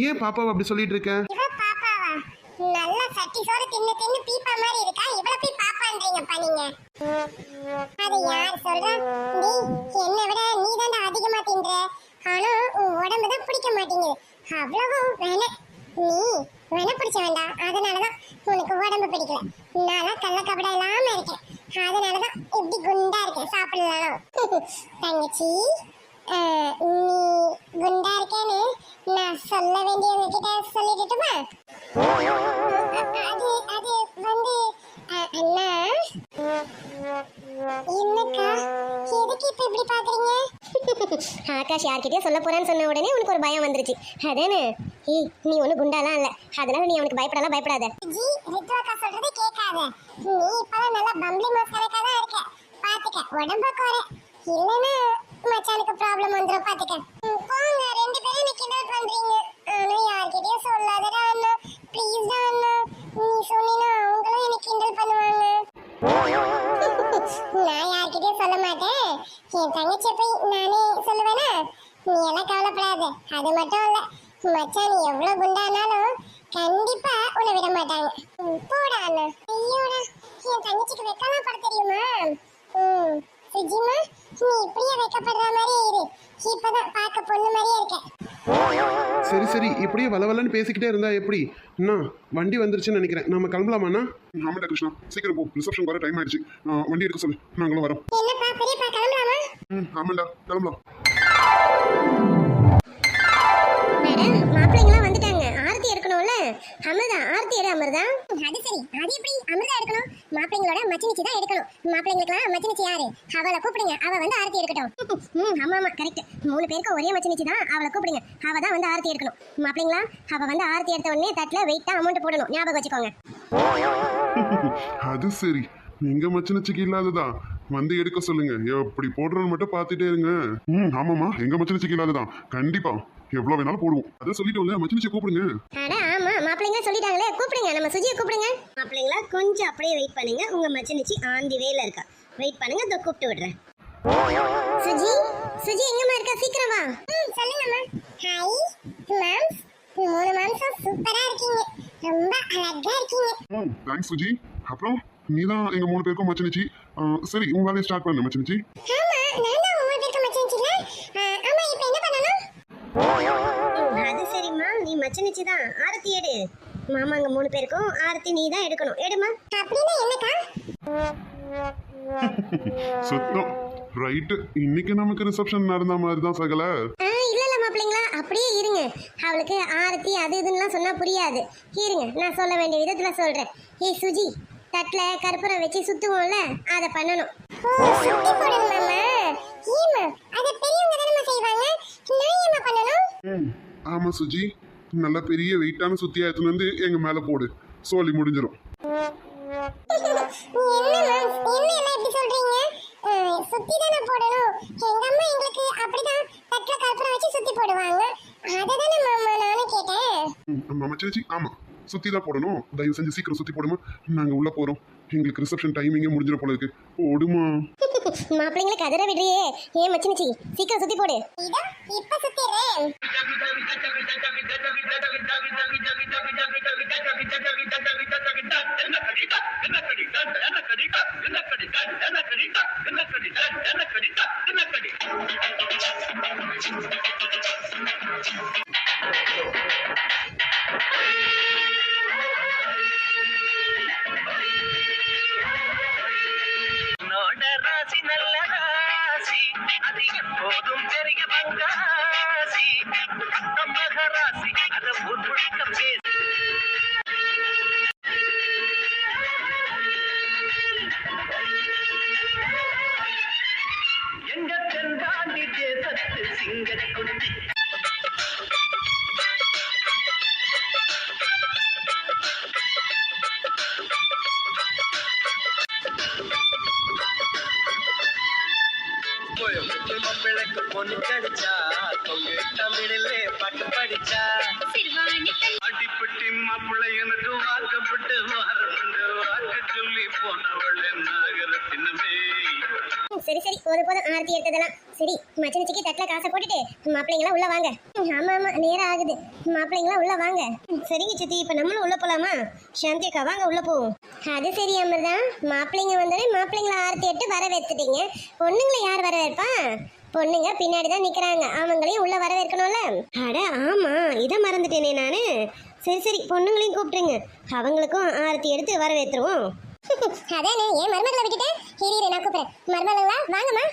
ஏன் பாப்பாவை அப்படி சொல்லிட்டு இருக்க? இவ பாப்பாவா? நல்லா சட்டி சோறு தின்னு பீப்பா மாதிரி இருக்கா. இவள போய் பாப்பான்றீங்கப்பா நீங்க. அது யார் சொல்றா? டேய், என்னை விட நீ தான்டா அதிகமா தின்ற. ஆனா உன் உடம்பு தான் பிடிக்க மாட்டேங்குது. அவ்வளவும் வேணாம். நீ வேணா பிடிச்ச வேண்டாம். அதனாலதான் உனக்கு உடம்பு பிடிக்கல. நான் கள்ள கபடா இல்லாம இருக்கேன். அதனாலதான் இப்படி குண்டா இருக்கேன். சாப்பிடலாம் தங்கச்சி. நீ குண்டா இருக்கேன்னு நான் சொல்ல வேண்டியவங்க கிட்ட சொல்லிட்டுமா? அது அது வந்து அண்ணா. என்னக்கா, எதுக்கு இப்ப இப்படி பாக்குறீங்க? ஆகாஷ் யார்கிட்டயே சொல்ல போறேன்னு சொன்ன உடனே உனக்கு ஒரு பயம் வந்துருச்சு, அதானே? ஏய், நீ ஒண்ணு குண்டாலாம் இல்ல, அதனால நீ அவனுக்கு பயப்படாத. ஜி, ரித்து அக்கா சொல்றதை கேட்காத. நீ இப்பதான் நல்லா பம்பளி மாஸ்கரக்கா தான் இருக்க. பாத்துக்க, உடம்ப குறை. இல்லைன்னா மச்சானுக்கு ப்ராப்ளம் வந்துடும். பாத்துக்க. போங்க, 2 பேரும் என்ன கிண்டல் பண்றீங்க. ஆனா யார்கிட்டயும் சொல்லாதடா அண்ணா. ப்ளீஸ் டா அண்ணா, நீ சொன்னீனா அவங்களும் என்ன கிண்டல் பண்ணுவாங்க. நான் யார்கிட்டயும் சொல்ல மாட்டேன். என் தங்கச்சியை போய் நானே சொல்லுவேனா? நீ எல்லாம் கவலைப்படாத. அது மட்டும் இல்ல, மச்சான் நீ எவ்வளவு குண்டானாலும் கண்டிப்பா உன்னை விட மாட்டாங்க. போடா அண்ணா. ஐயோடா, என் தங்கச்சிக்கு வெக்கலாம் பட தெரியுமா? சுஜிமா, நீ இப்படியே வைக்கப்படுற மாதிரியே இரு. இப்பதான் பார்க்க பொண்ணு மாதிரியே இருக்க. சரி இப்படியே வளவலன்னு பேசிக்கிட்டே இருந்தா எப்படி? அண்ணா, வண்டி வந்துருச்சுன்னு நினைக்கிறேன். நம்ம கிளம்பலாமாண்ணா? ஆமாண்டா கிருஷ்ணா, சீக்கிரம் போ. ரிசப்ஷன் வர டைம் ஆயிடுச்சு. வண்டி எடுக்க சொல்லு, நாங்களும் வரோம். என்னப்பா பெரியப்பா, கிளம்பலாமா? ஆமாண்டா, கிளம்பலாம். மேடம், மாப்பிள்ளைங்களாம் வந்துட்டாங்க. ஆரத்தி எடுக்கணும்ல. அமிர்தா, ஆரத்தி எடு அமிர்தா. அது சரி, அது எப்படி அமிர்தா எடுக்கணும்? மாப்பிள்ளைங்களோட மச்சினிச்சி தான் எடுக்கணும். மாப்பிள்ளைங்களுக்குலாம் மச்சினிச்சி யாரு? அவளை கூப்பிடுங்க, அவ வந்து ஆரத்தி எடுக்கட்டும். ஆமா கரெக்ட். 3 பேருக்கு ஒரே மச்சினிச்சி தான். அவளை கூப்பிடுங்க, அவ தான் வந்து ஆரத்தி எடுக்கணும். மாப்பிள்ளைங்களா, அவ வந்து ஆரத்தி எடுத்த உடனே தட்டுல வெயிட்டா அமௌண்ட் போடணும், ஞாபகம் வச்சுக்கோங்க. அது சரி, எங்க மச்சனச்சிக்கு இல்லாததா? வந்து எடுக்க சொல்லுங்க. எப்படி போடுறோன்னு மட்டும் பார்த்துட்டே இருங்க. ஆமாமா, எங்க மச்சனச்சிக்கு இல்லாததான். கண்டிப்பா எவ்வளவு வேணாலும் போடுவோம். அதை சொல்லிட்டோம்ல, மச்சனச்சியை கூப்பிடுங்க. அட ஆமா, மாப்பிள்ளைங்க சொல்லிட்டாங்களே, கூப்பிடுங்க. நம்ம சுஜியை கூப்பிடுங்க. மாப்பிள்ளைங்களா, கொஞ்சம் அப்படியே வெயிட் பண்ணுங்க. உங்க மச்சனிச்சி ஆன் தி வேல இருக்கா. வெயிட் பண்ணுங்க, இதோ கூப்பிட்டு விடுறேன். சுஜி எங்கம்மா இருக்கா? சீக்கிரம் வா. சொல்லுங்கம்மா. Hi mams. 3 மாம்சம் சூப்பரா இருக்கீங்க. ரொம்ப அழகா இருக்கீங்க. தேங்க்ஸ் சுஜி. அப்புறம் நீதான் எங்க 3 பேருக்கும் மச்சனிச்சி. சரி, உங்க வேலையை ஸ்டார்ட் பண்ணு மச்சனிச்சி. ஆமா, நான் தான் 3 பேருக்கும் மச்சனிச்சில. ஆமா, இப்போ என்ன பண்ணணும்? அது சரிம்மா, நீ மச்சனிச்சி தான். ஆரத்தி எடு. மாமாங்க 3 பேருக்கும் ஆரத்தி நீ தான் எடுக்கணும். எடுமா. அப்படினா என்னக்கா? சுத்தம் ரைட்டு. இன்னைக்கு நமக்கு ரிசப்ஷன் நடந்த மாதிரி தான் சகல. இல்ல மாப்பிள்ளைங்களா, அப்படியே இருங்க. அவளுக்கு ஆரத்தி அது இதுன்னு சொன்னா புரியாது. இருங்க, நான் சொல்ல வேண்டிய விதத்துல சொல்றேன். ஏய் சுஜி, தட்டுல கற்பூரம் வச்சு சுத்துவோம்ல, அத பண்ணணும். சுத்தி போடணும் மாமா. ஏமா, அத பெரியவங்க தானே செய்வாங்க. நான் ஏமா பண்ணணும்? ஆமா சுஜி, நல்ல பெரிய வெயிட்டான சுத்தியா எடுத்துன்னு வந்து எங்க மேல போடு. சோலி முடிஞ்சிடும். சுத்தி தானே போடணும். எங்க அம்மா எங்களுக்கு அப்படிதான் தட்டுல கற்பூரம் வச்சு சுத்தி போடுவாங்க. அததானே மாமா நானும் கேட்டேன். ஆமா சேச்சி, ஆமா சுத்தி தான் போடணும். தயவு செஞ்சு சீக்கிரம் சுத்தி போடுமா, நாங்க உள்ள போறோம். எங்களுக்கு ரிசப்ஷன் டைமிங்கே முடிஞ்சிட போல இருக்கு. போடுமா. மாப்பிள்ளைங்களை கதற விடுறியே. ஏன் மச்சினிச்சி சீக்கிரம் சுத்தி போடு. இப்ப சுத்திடுறேன். உன்னோட ராசி நல்ல ராசி, அது எப்போதும் பெரிய பங்காசி, மகராசி அத ஊர் முழுக்க பேசி. எங்க தென்பாண்டி தேசத்து சிங்கக்குட்டி. மம்பிளைக்கு பொண்ணு கடிச்சா தொங்கு தமிழிலே பாட்டு படிச்சா அடிப்பட்டி மாப்பிள்ளை எனக்கு வாக்கப்பட்டு வாரண்டு வாக்க சொல்லி போனவள் நாகரத்தினமே. சரி சரி போதும் போதும் ஆரத்தி எடுத்ததெல்லாம் சரி. மச்சினிச்சிக்கு தட்டுல காசை போட்டுட்டு மாப்பிள்ளைங்களா உள்ள வாங்க. ஆமா ஆமா நேரம் ஆகுது. மாப்பிள்ளைங்களா உள்ள வாங்க. சரிங்க சித்தி, இப்ப நம்மளும் உள்ள போலாமா? சாந்தி அக்கா வாங்க உள்ள போவோம். அது சரி அமிர்தா, மாப்பிள்ளைங்க வந்தோடனே மாப்பிள்ளைங்கள ஆரத்தி எடுத்து வரவேற்றுட்டீங்க. பொண்ணுங்களை யார் வரவேற்பா? பொண்ணுங்க பின்னாடி தான் நிக்கிறாங்க, அவங்களையும் உள்ள வரவேற்கணும்ல. அட ஆமா, இதை மறந்துட்டேனே நானு. சரி சரி பொண்ணுங்களையும் கூப்பிட்டுருங்க, அவங்களுக்கும் ஆரத்தி எடுத்து வரவேற்றுருவோம். அதானே ஏன் மருமகளை விட்டுட்டேன். இரு நான் கூப்பிடுறேன். மருமகளா வாங்கம்மா.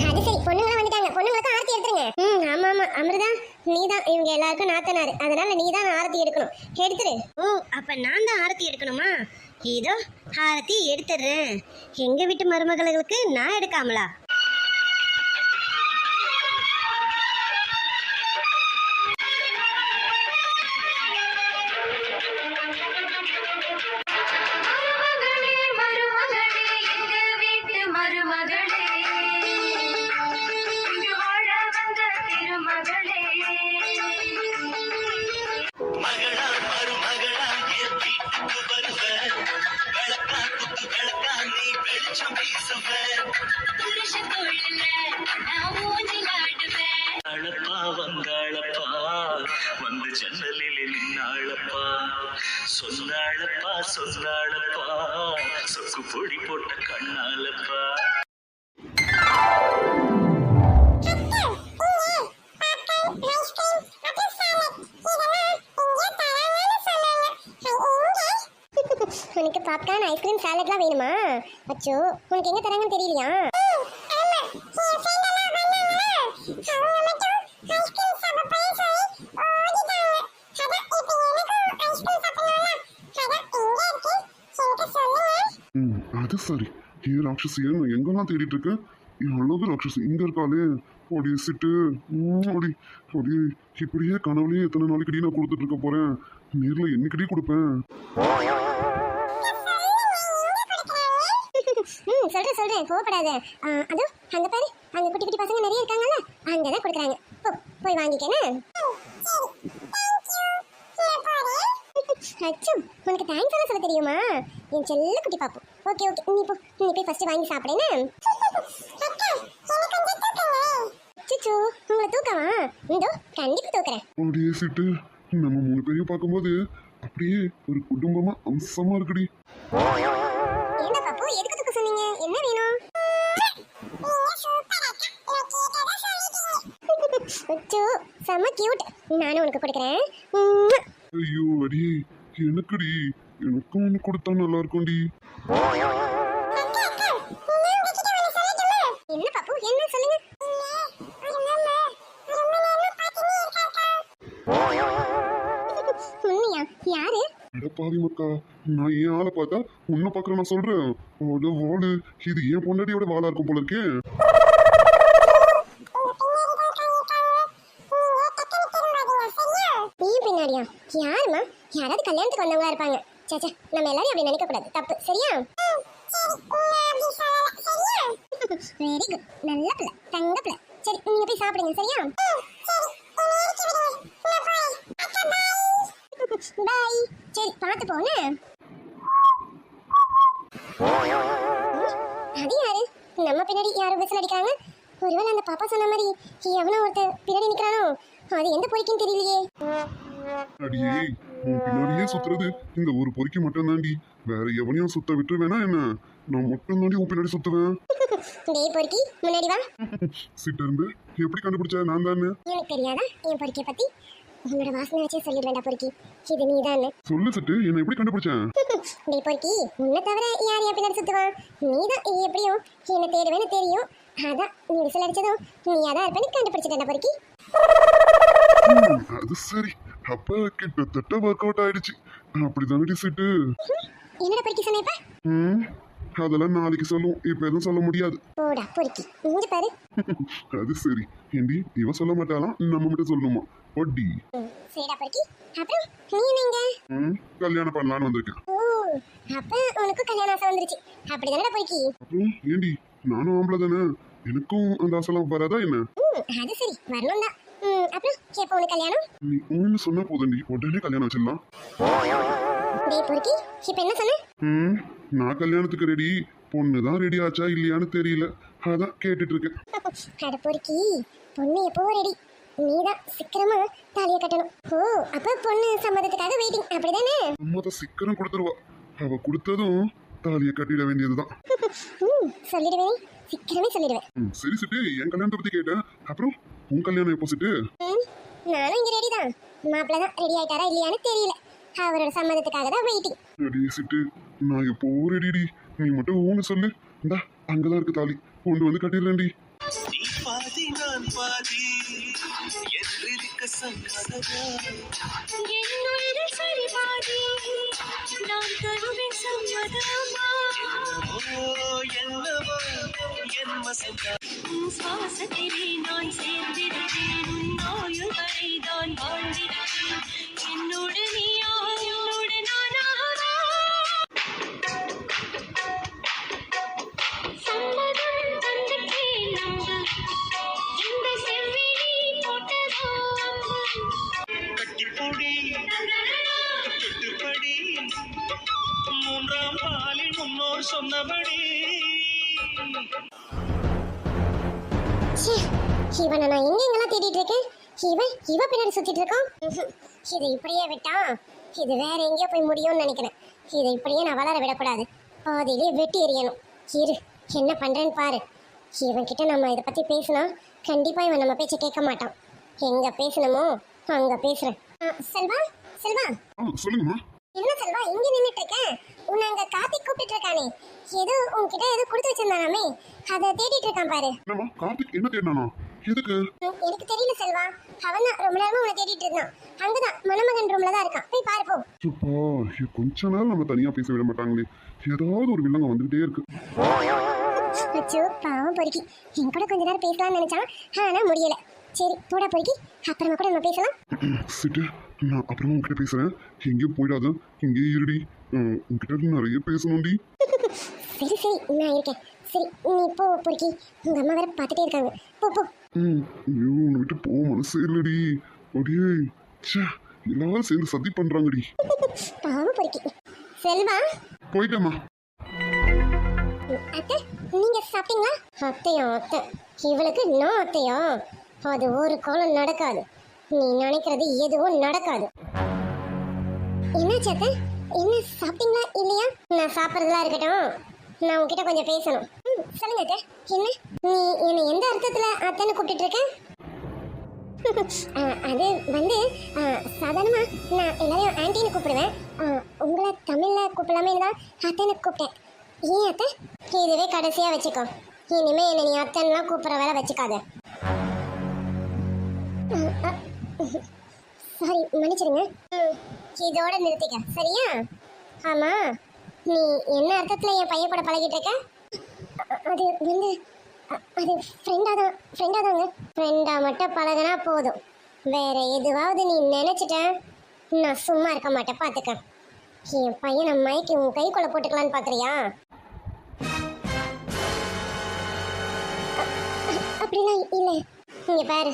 அது சரி பொண்ணுங்களா வந்துட்டாங்க, பொண்ணுங்களுக்கும் ஆரத்தி எடுத்துருங்க. ஆமா ஆமா அமிர்தா, நீதான் இவங்க எல்லாருக்கும் நாத்தனாரு, அதனால நீதான் ஆரத்தி எடுக்கணும். எடுத்துரு. ஓ அப்ப நான் தான் ஆரத்தி எடுக்கணுமா? இதோ ஆரத்தி எடுத்துடுறேன். எங்க வீட்டு மருமகளுக்கு நான் எடுக்காமலா? வந்து ஜன்னலில் நின்னாளப்பா, சொன்னாளப்பா சொன்னாளப்பா, சொக்கு பொடி போட்ட கண்ணாலப்பா. உனக்கு பாப்கார்ன் ஐஸ்கிரீம் சாலட்லாம் வேணுமா? அச்சோ உனக்கு எங்க தராங்கன்னு தெரியலையா? அது சரி. ஏ ராட்சசிய நான் எங்கெல்லாம் தேடிட்டு இருக்கேன். என் அழகு ராட்சசி இங்க இருக்காளே. ஒடி சிட்டு ஒடி ஒடி. இப்படியே கனவுலயே எத்தனை நாளைக்கு நான் கொடுத்துட்டு இருக்க போறேன். நேர்ல என்னைக்கடி கொடுப்பேன். சொல்றேன் கோவப்படாத. அதோ அங்க பாரு, அங்க குட்டி குட்டி பசங்க நிறைய இருக்காங்கல்ல, அங்கதான் கொடுக்குறாங்க. போய் வாங்கிக்கேனே. அச்சு உனக்கு தேங்க்ஸ் எல்லாம் சொல்ல தெரியுமா என் செல்ல குட்டி பாப்பு? ஓகே ஓகே நீ போய் ஃபர்ஸ்ட் வாங்கி சாப்பிடுனே. சுச்சு உங்களை தூக்கவா? இந்தோ கண்டிப்பா தூக்குறேன். அப்படியே சிட்டு நம்ம 3 பேரையும் பார்க்கும்போது அப்படியே ஒரு குடும்பமா அம்சமா இருக்குடி. என்ன பாப்பு எதுக்கு தூக்க சொன்னீங்க? என்ன வேணும்? அச்சு செம்ம கியூட், நானும் உனக்கு கொடுக்குறேன். ஐயோ அடி எனக்குடி, எனக்கும் ஒன்று கொடுத்தா நல்லா இருக்கும்டி. என்ன பாப்பு என்ன சொல்லுங்க. உண்மையா? யாரு? அடப்பாவி மக்கா, நான் ஏன் ஆளை பார்த்தா உன்னை பார்க்குறேன். நான் சொல்றேன் வாடு, இது ஏன் பொண்டாட்டியோட வாழா இருக்கும் போல இருக்கே. பின்னாடியா? யாருமா? யாராவது கல்யாணத்துக்கு வந்தவங்களா இருப்பாங்க. சேச்சா நம்ம எல்லாரும் அப்படி நினைக்க கூடாது, தப்பு. சரியா? வெரி குட், நல்ல பிள்ளை, தங்க பிள்ளை. சரி நீங்க போய் சாப்பிடுங்க. சரியா? பாய். சரி பார்த்து போனே. அது யாரு? நம்ம பின்னாடி யாரும் விசில் அடிக்கிறாங்க. ஒருவேளை அந்த பாப்பா சொன்ன மாதிரி எவனோ ஒருத்தர் பின்னாடி நிக்கிறானோ. அது எந்த பொறிக்குன்னு தெரியலையே. அடியே உன் பின்னாடியே சுத்துறது இந்த ஒரு பொறிக்கு மட்டும் தாண்டி. வேற எவனையும் சுத்த விட்டுருவேனா என்ன? நான் மட்டும் தாண்டி உன் பின்னாடி சுத்துவேன். டேய் பொறுக்கி முன்னாடி வா. சிட்ட இருந்து எப்படி கண்டுபிடிச்ச நான் தானே? எனக்கு தெரியாதா என் பொறுக்கிய பத்தி? உன்னோட வாசனை வச்சே சொல்லிடுவேண்டா பொறுக்கி, இது நீதான்னு. சொல்லு சிட்டு, என்ன எப்படி கண்டுபிடிச்சேன்? டேய் பொறுக்கி, உன்னை தவிர யார் என் பின்னாடி சுத்துவான்? நீதான் எப்படியும் என்ன தேடுவேன்னு தெரியும். அதான் நீ விசில் அடிச்சதும் நீ அதான் இருப்பேன்னு கண்டுபிடிச்சிட்டேன்டா பொறுக்கி. அது சரி, அப்ப கிட்டத்தட்ட ஒர்க் அவுட் ஆயிடுச்சு. அப்படிதானடி சிட்டு? என்னடா பொறுக்கி சொன்னேப்பா? அதெல்லாம் நாளைக்கு சொல்லுவோம், இப்ப எதுவும் சொல்ல முடியாது. போடா பொறுக்கி, இங்க பாரு. அது சரி, ஏண்டி இவ சொல்ல மாட்டாளாம், நம்ம மட்டும் சொல்லணுமா? ஒட்டி சரிடா பொறுக்கி. அப்புறம் நீ என்னங்க? கல்யாணம் பண்ணலான்னு வந்திருக்கேன். ஓ, அப்ப உனக்கு கல்யாணம் ஆசை வந்துருச்சு அப்படிதானடா பொறுக்கி? அப்புறம் ஏண்டி நானும் ஆம்பளை தானே, எனக்கும் அந்த ஆசைலாம் வராதா என்ன? அது சரி, வரணும் தான். அப்புறம் எப்போ உனக்கு கல்யாணம்? நீ ஒன்னு சொன்னா போதுண்டி, உடனே கல்யாணம் வச்சிடலாம். டேய் பொறுக்கி, இப்ப என்ன சொன்ன? நான் கல்யாணத்துக்கு ரெடி, பொண்ணுதான் ரெடி ஆச்சா இல்லையான்னு தெரியல, அதான் கேட்டுட்டு இருக்கேன். அட பொறுக்கி, பொண்ணு எப்போ ரெடி, நீதான் சீக்கிரமா தாலியை கட்டணும். ஓ, அப்ப பொண்ணு சம்மதத்துக்காக வெயிட்டிங் அப்படிதானே? அம்மா தான் சீக்கிரம் கொடுத்துருவா, அவ கொடுத்ததும் தாலியை கட்டிட வேண்டியதுதான். சொல்லிடுவேன், சீக்கிரமே சொல்லிடுவேன். சரி சிட்டு, என் கல்யாணத்தை பத்தி கேட்டேன், அப்புறம் உன் கல்யாணம் எப்போ சிட்டு? நானும் இங்க ரெடி தான். மாப்பிள்ள தான் ரெடி ஆயிட்டாரா இல்லையான்னு தெரியல, அவரோட சம்மதத்துக்காக தான் வெயிட்டிங். ரெடி சிட்டு, நான் எப்போ ரெடிடி, நீ மட்டும் ஊன்னு சொல்லு, இந்தா அங்கதான் இருக்கு தாலி, கொண்டு வந்து கட்டிடுறேன்டி. நீ பாதி நான் பாதி எதிர்க்க சங்கதமா என்னுயிர் சரி பாதி நான் தருவேன் சம்மதமா என்னவோ என் வசந்தா சுவாசத்திலே நான் சேர்ந்திருக்கேன் நோயுள் வரை தான் வாழ்ந்திருக்கேன் என்னோடு நீயா என்னோடு நானா சம்மதம் தந்துட்டேன் நம்பு இந்த செவ்விழி போட்டதோ கட்டிப்பொடி கட்டுப்படி மூன்றாம் பாலில் முன்னோர் சொன்னபடி இவனை நான் எங்கெங்கெல்லாம் தேடிட்டு இருக்கேன், இவ பின்னாடி சுத்திட்டு இருக்கான். இதை இப்படியே விட்டா இது வேற எங்கேயோ போய் முடியும்னு நினைக்கிறேன். இதை இப்படியே நான் வளர விடக்கூடாது, பாதியிலே வெட்டி எறியணும். இரு என்ன பண்றேன்னு பாரு. இவன் கிட்ட நம்ம இதை பத்தி பேசினா கண்டிப்பா இவன் நம்ம பேச்ச கேட்க மாட்டான். எங்க பேசணுமோ அங்க பேசுறேன். செல்வா, செல்வா. சொல்லுங்கம்மா. என்ன செல்வா இங்க நின்னுட்டு இருக்க? உன்னை அங்க கார்த்திக் கூப்பிட்டு இருக்கானே, ஏதோ உன்கிட்ட ஏதோ கொடுத்து வச்சிருந்தானாமே, அதை தேடிட்டு இருக்கான் பாரு. என்னம்மா கார்த்திக் என்ன தேடினானா? எதுக்கு? எனக்கு தெரியல செல்வா, அவன் தான் ரொம்ப நேரமா உன்னை தேடிட்டு இருந்தான். அங்கதான் மணமகன் ரூம்ல தான் இருக்கான், போய் பாரு போ. அப்பா, கொஞ்ச நேரம் நம்ம தனியா பேச விட மாட்டாங்களே, ஏதாவது ஒரு வில்லங்க வந்துகிட்டே இருக்கு. அச்சோ பாவம் பொறுக்கி, என் கூட கொஞ்ச நேரம் பேசலாம்னு நினைச்சான், ஆனா முடியல. சரி போடா பொறுக்கி, அப்புறமா கூட நம்ம பேசலாம். சிட்டு, நான் அப்புறமா உங்ககிட்ட பேசுறேன், எங்கேயும் போயிடாத, இங்கேயே இருடி, உங்ககிட்ட நிறைய பேசணும்டி. சரி சரி நான் இருக்கேன். சரி நீ போ பொறுக்கி, உங்க அம்மா வேற பார்த்துட்டே இருக்காங்க, போ போ. ஐயோ உன்னை விட்டு போ மனசே இல்லடி. அப்படியே எல்லாரும் சேர்ந்து சதி பண்றாங்கடி. பாவம் பொறுக்கி. செல்வா. போயிட்டேம்மா. அத்தை நீங்க சாப்பிட்டீங்களா? அத்தையா அத்தை, இவளுக்கு நான் அத்தையா? அது ஒரு காலம் நடக்காது, நீ நினைக்கிறது எதுவும் நடக்காது. என்னாச்சு அத்தை, என்ன சாப்பிட்டீங்களா இல்லையா? நான் சாப்பிட்றதெல்லாம் இருக்கட்டும், நான் உங்ககிட்ட கொஞ்சம் பேசணும். சொல்லுங்க அத்தை. என்ன நீ என்னை எந்த அர்த்தத்துல அத்தைன்னு கூப்பிட்டு இருக்க? அது வந்து சாதாரணமா நான் எல்லாரையும் ஆன்டின்னு கூப்பிடுவேன், உங்களை தமிழ்ல கூப்பிடலாமே தான் அத்தைன்னு கூப்பிட்டேன். ஏன் அத்தை? இதுவே கடைசியா வச்சுக்கோ, இனிமே என்ன நீ அத்தைன்னுலாம் கூப்பிட்ற வேலை வச்சுக்காத. சாரி மன்னிச்சிடுங்க, இதோட நிறுத்திக்க சரியா? ஆமா நீ என்ன அர்த்தத்துல என் பையன் கூட பழகிட்டு இருக்க? அது வந்து அது ஃப்ரெண்டாதாங்க. ஃப்ரெண்டா மட்டும் பழகினா போதும், வேற எதுவாவது நீ நினைச்சிட்ட நான் சும்மா இருக்க மாட்டேன் பார்த்துக்க. என் பையனை மைக்கு உன் கைக்குள்ள போட்டுக்கலான்னு பார்க்குறியா? அப்படிலாம் இல்லை. இங்கே பாரு,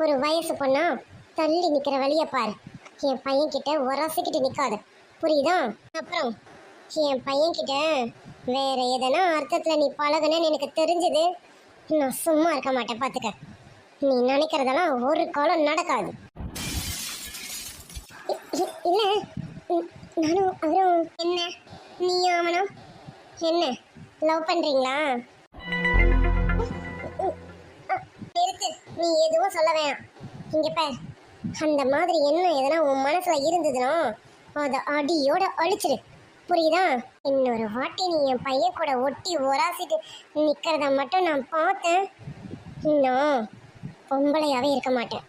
ஒரு வயசு பொண்ணா தள்ளி நிற்கிற வழியை பாரு, என் பையன் கிட்ட உரசிக்கிட்டு நிக்காத, புரியுதா? அப்புறம் என் பையன் கிட்ட வேற எதனா அர்த்தத்துல நீ பழகுனேன்னு எனக்கு தெரிஞ்சது, நான் சும்மா இருக்க மாட்டேன் பாத்துக்க. நீ நினைக்கிறதெல்லாம் ஒரு காலம் நடக்காது. இல்ல, நானும் அவரும் என்ன, நீயும் அவனும் என்ன லவ் பண்றீங்களா? நிறுத்து, நீ எதுவும் சொல்ல வேணாம். இங்க பார், அந்த மாதிரி என்ன எதனா உன் மனசுல இருந்ததுன்னா அதை அடியோட அழிச்சிடு, புரியுதா? இன்னொரு வாட்டி நீ என் பையன் கூட ஒட்டி ஒராசிட்டு நிக்கிறத மட்டும் நான் பார்த்தேன், இன்னும் பொம்பளையாவே இருக்க மாட்டேன்.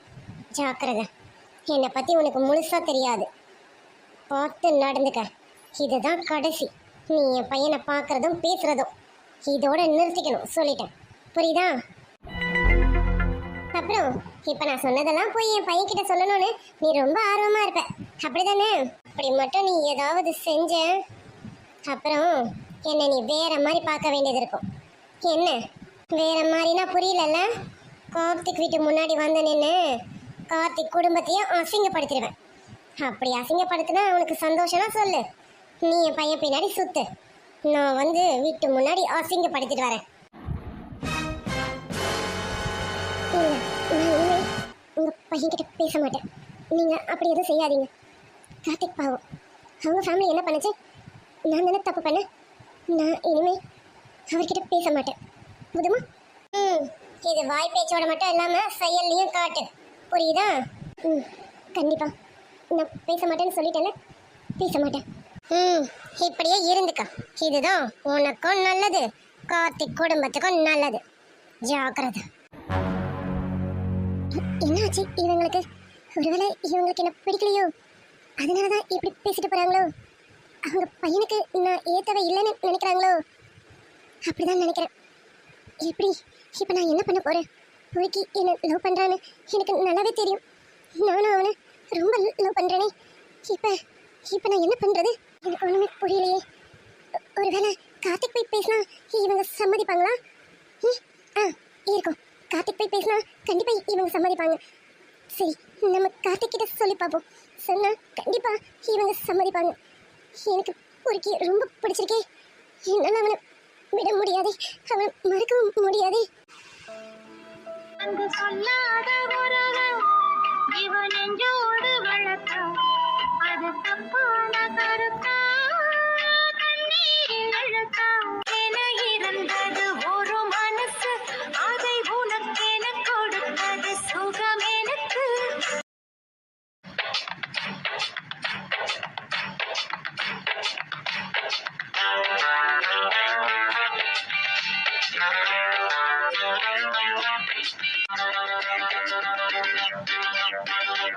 ஜாக்கிரதை, என்னை பத்தி உனக்கு முழுசா தெரியாது, பார்த்து நடந்துக்க. இதுதான் கடைசி. நீ என் பையனை பார்க்கறதும் பேசுறதும் இதோட நிறுத்திக்கணும், சொல்லிட்டேன், புரியுதா? அப்புறம் இப்ப நான் சொன்னதெல்லாம் போய் என் பையன் கிட்ட சொல்லணும்னு நீ ரொம்ப ஆர்வமா இருப்ப, அப்படிதானே? அப்படி மட்டும் நீ ஏதாவது செஞ்ச அப்புறம் என்ன நீ வேற மாதிரி பார்க்க வேண்டியது இருக்கும். என்ன வேற மாதிரினா புரியலல்ல? கார்த்திக் வீட்டு முன்னாடி வந்து நின்று கார்த்திக் குடும்பத்தையும் அசிங்கப்படுத்திடுவேன். அப்படி அசிங்கப்படுத்தினா உனக்கு சந்தோஷம்னா சொல்லு, நீ என் பையன் பின்னாடி சுத்து, நான் வந்து வீட்டு முன்னாடி அசிங்கப்படுத்திட்டு வரேன். இல்ல, நான் இனிமே உங்க பையன் கிட்ட பேச மாட்டேன். நீங்க அப்படி எதுவும் செய்யாதீங்க. கார்த்திக் பாவம், அவங்க ஃபேமிலி என்ன பண்ணுச்சு, நான் தானே தப்பு பண்ணேன். நான் இனிமே அவர்கிட்ட பேச மாட்டேன், புதுமா? இது வாய் பேச்சோட மட்டும் இல்லாம செயல்லையும் காட்டு, புரியுதா? கண்டிப்பா நான் பேச மாட்டேன்னு சொல்லிட்டேன்ல, பேச மாட்டேன். இப்படியே இருந்துக்கா, இதுதான் உனக்கும் நல்லது, கார்த்திக் குடும்பத்துக்கும் நல்லது. ஜாக்கிரதை. என்னாச்சு இவங்களுக்கு? ஒருவேளை இவங்களுக்கு என்ன பிடிக்கலையோ, அதனாலதான் இப்படி பேசிட்டு போறாங்களோ? அவங்க பையனுக்கு நான் ஏத்தவை இல்லைன்னு நினைக்கிறாங்களோ? அப்படிதான் நினைக்கிறேன். எப்படி இப்ப நான் என்ன பண்ண போறேன்? போய்க்கு என்ன லவ் பண்றான்னு எனக்கு நல்லாவே தெரியும். நானும் அவனை ரொம்ப லவ் பண்றேனே. இப்ப நான் என்ன பண்றது? எனக்கு ஒண்ணுமே புரியலையே. ஒருவேளை கார்த்திக் போய் பேசினா இவங்க சம்மதிப்பாங்களா? இருக்கும், கார்த்திக் போய் பேசினா கண்டிப்பா இவங்க சம்மதிப்பாங்க. சரி, நம்ம கார்த்திக் கிட்ட சொல்லி பார்ப்போம். சொன்னா கண்டிப்பா இவங்க சம்மதிப்பாங்க. எனக்கு பொறுக்கி ரொம்ப பிடிச்சிருக்கே, என்னால அவனை விட முடியாது, அவனை மறக்கவும் முடியாது. அங்கு சொல்லாத உறவு இவன் நெஞ்சோடு வளர்த்தா, அது தப்பான கருத்தா, தண்ணீரில் அழுத்தா என இருந்தது ஒரு மனசு, அதை உனக்கென கொடுத்தது சுகம் எனக்கு.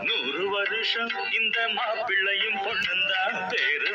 நூறு வருஷம் இந்த மாப்பிள்ளையும் பொண்ணுந்தான் பேரு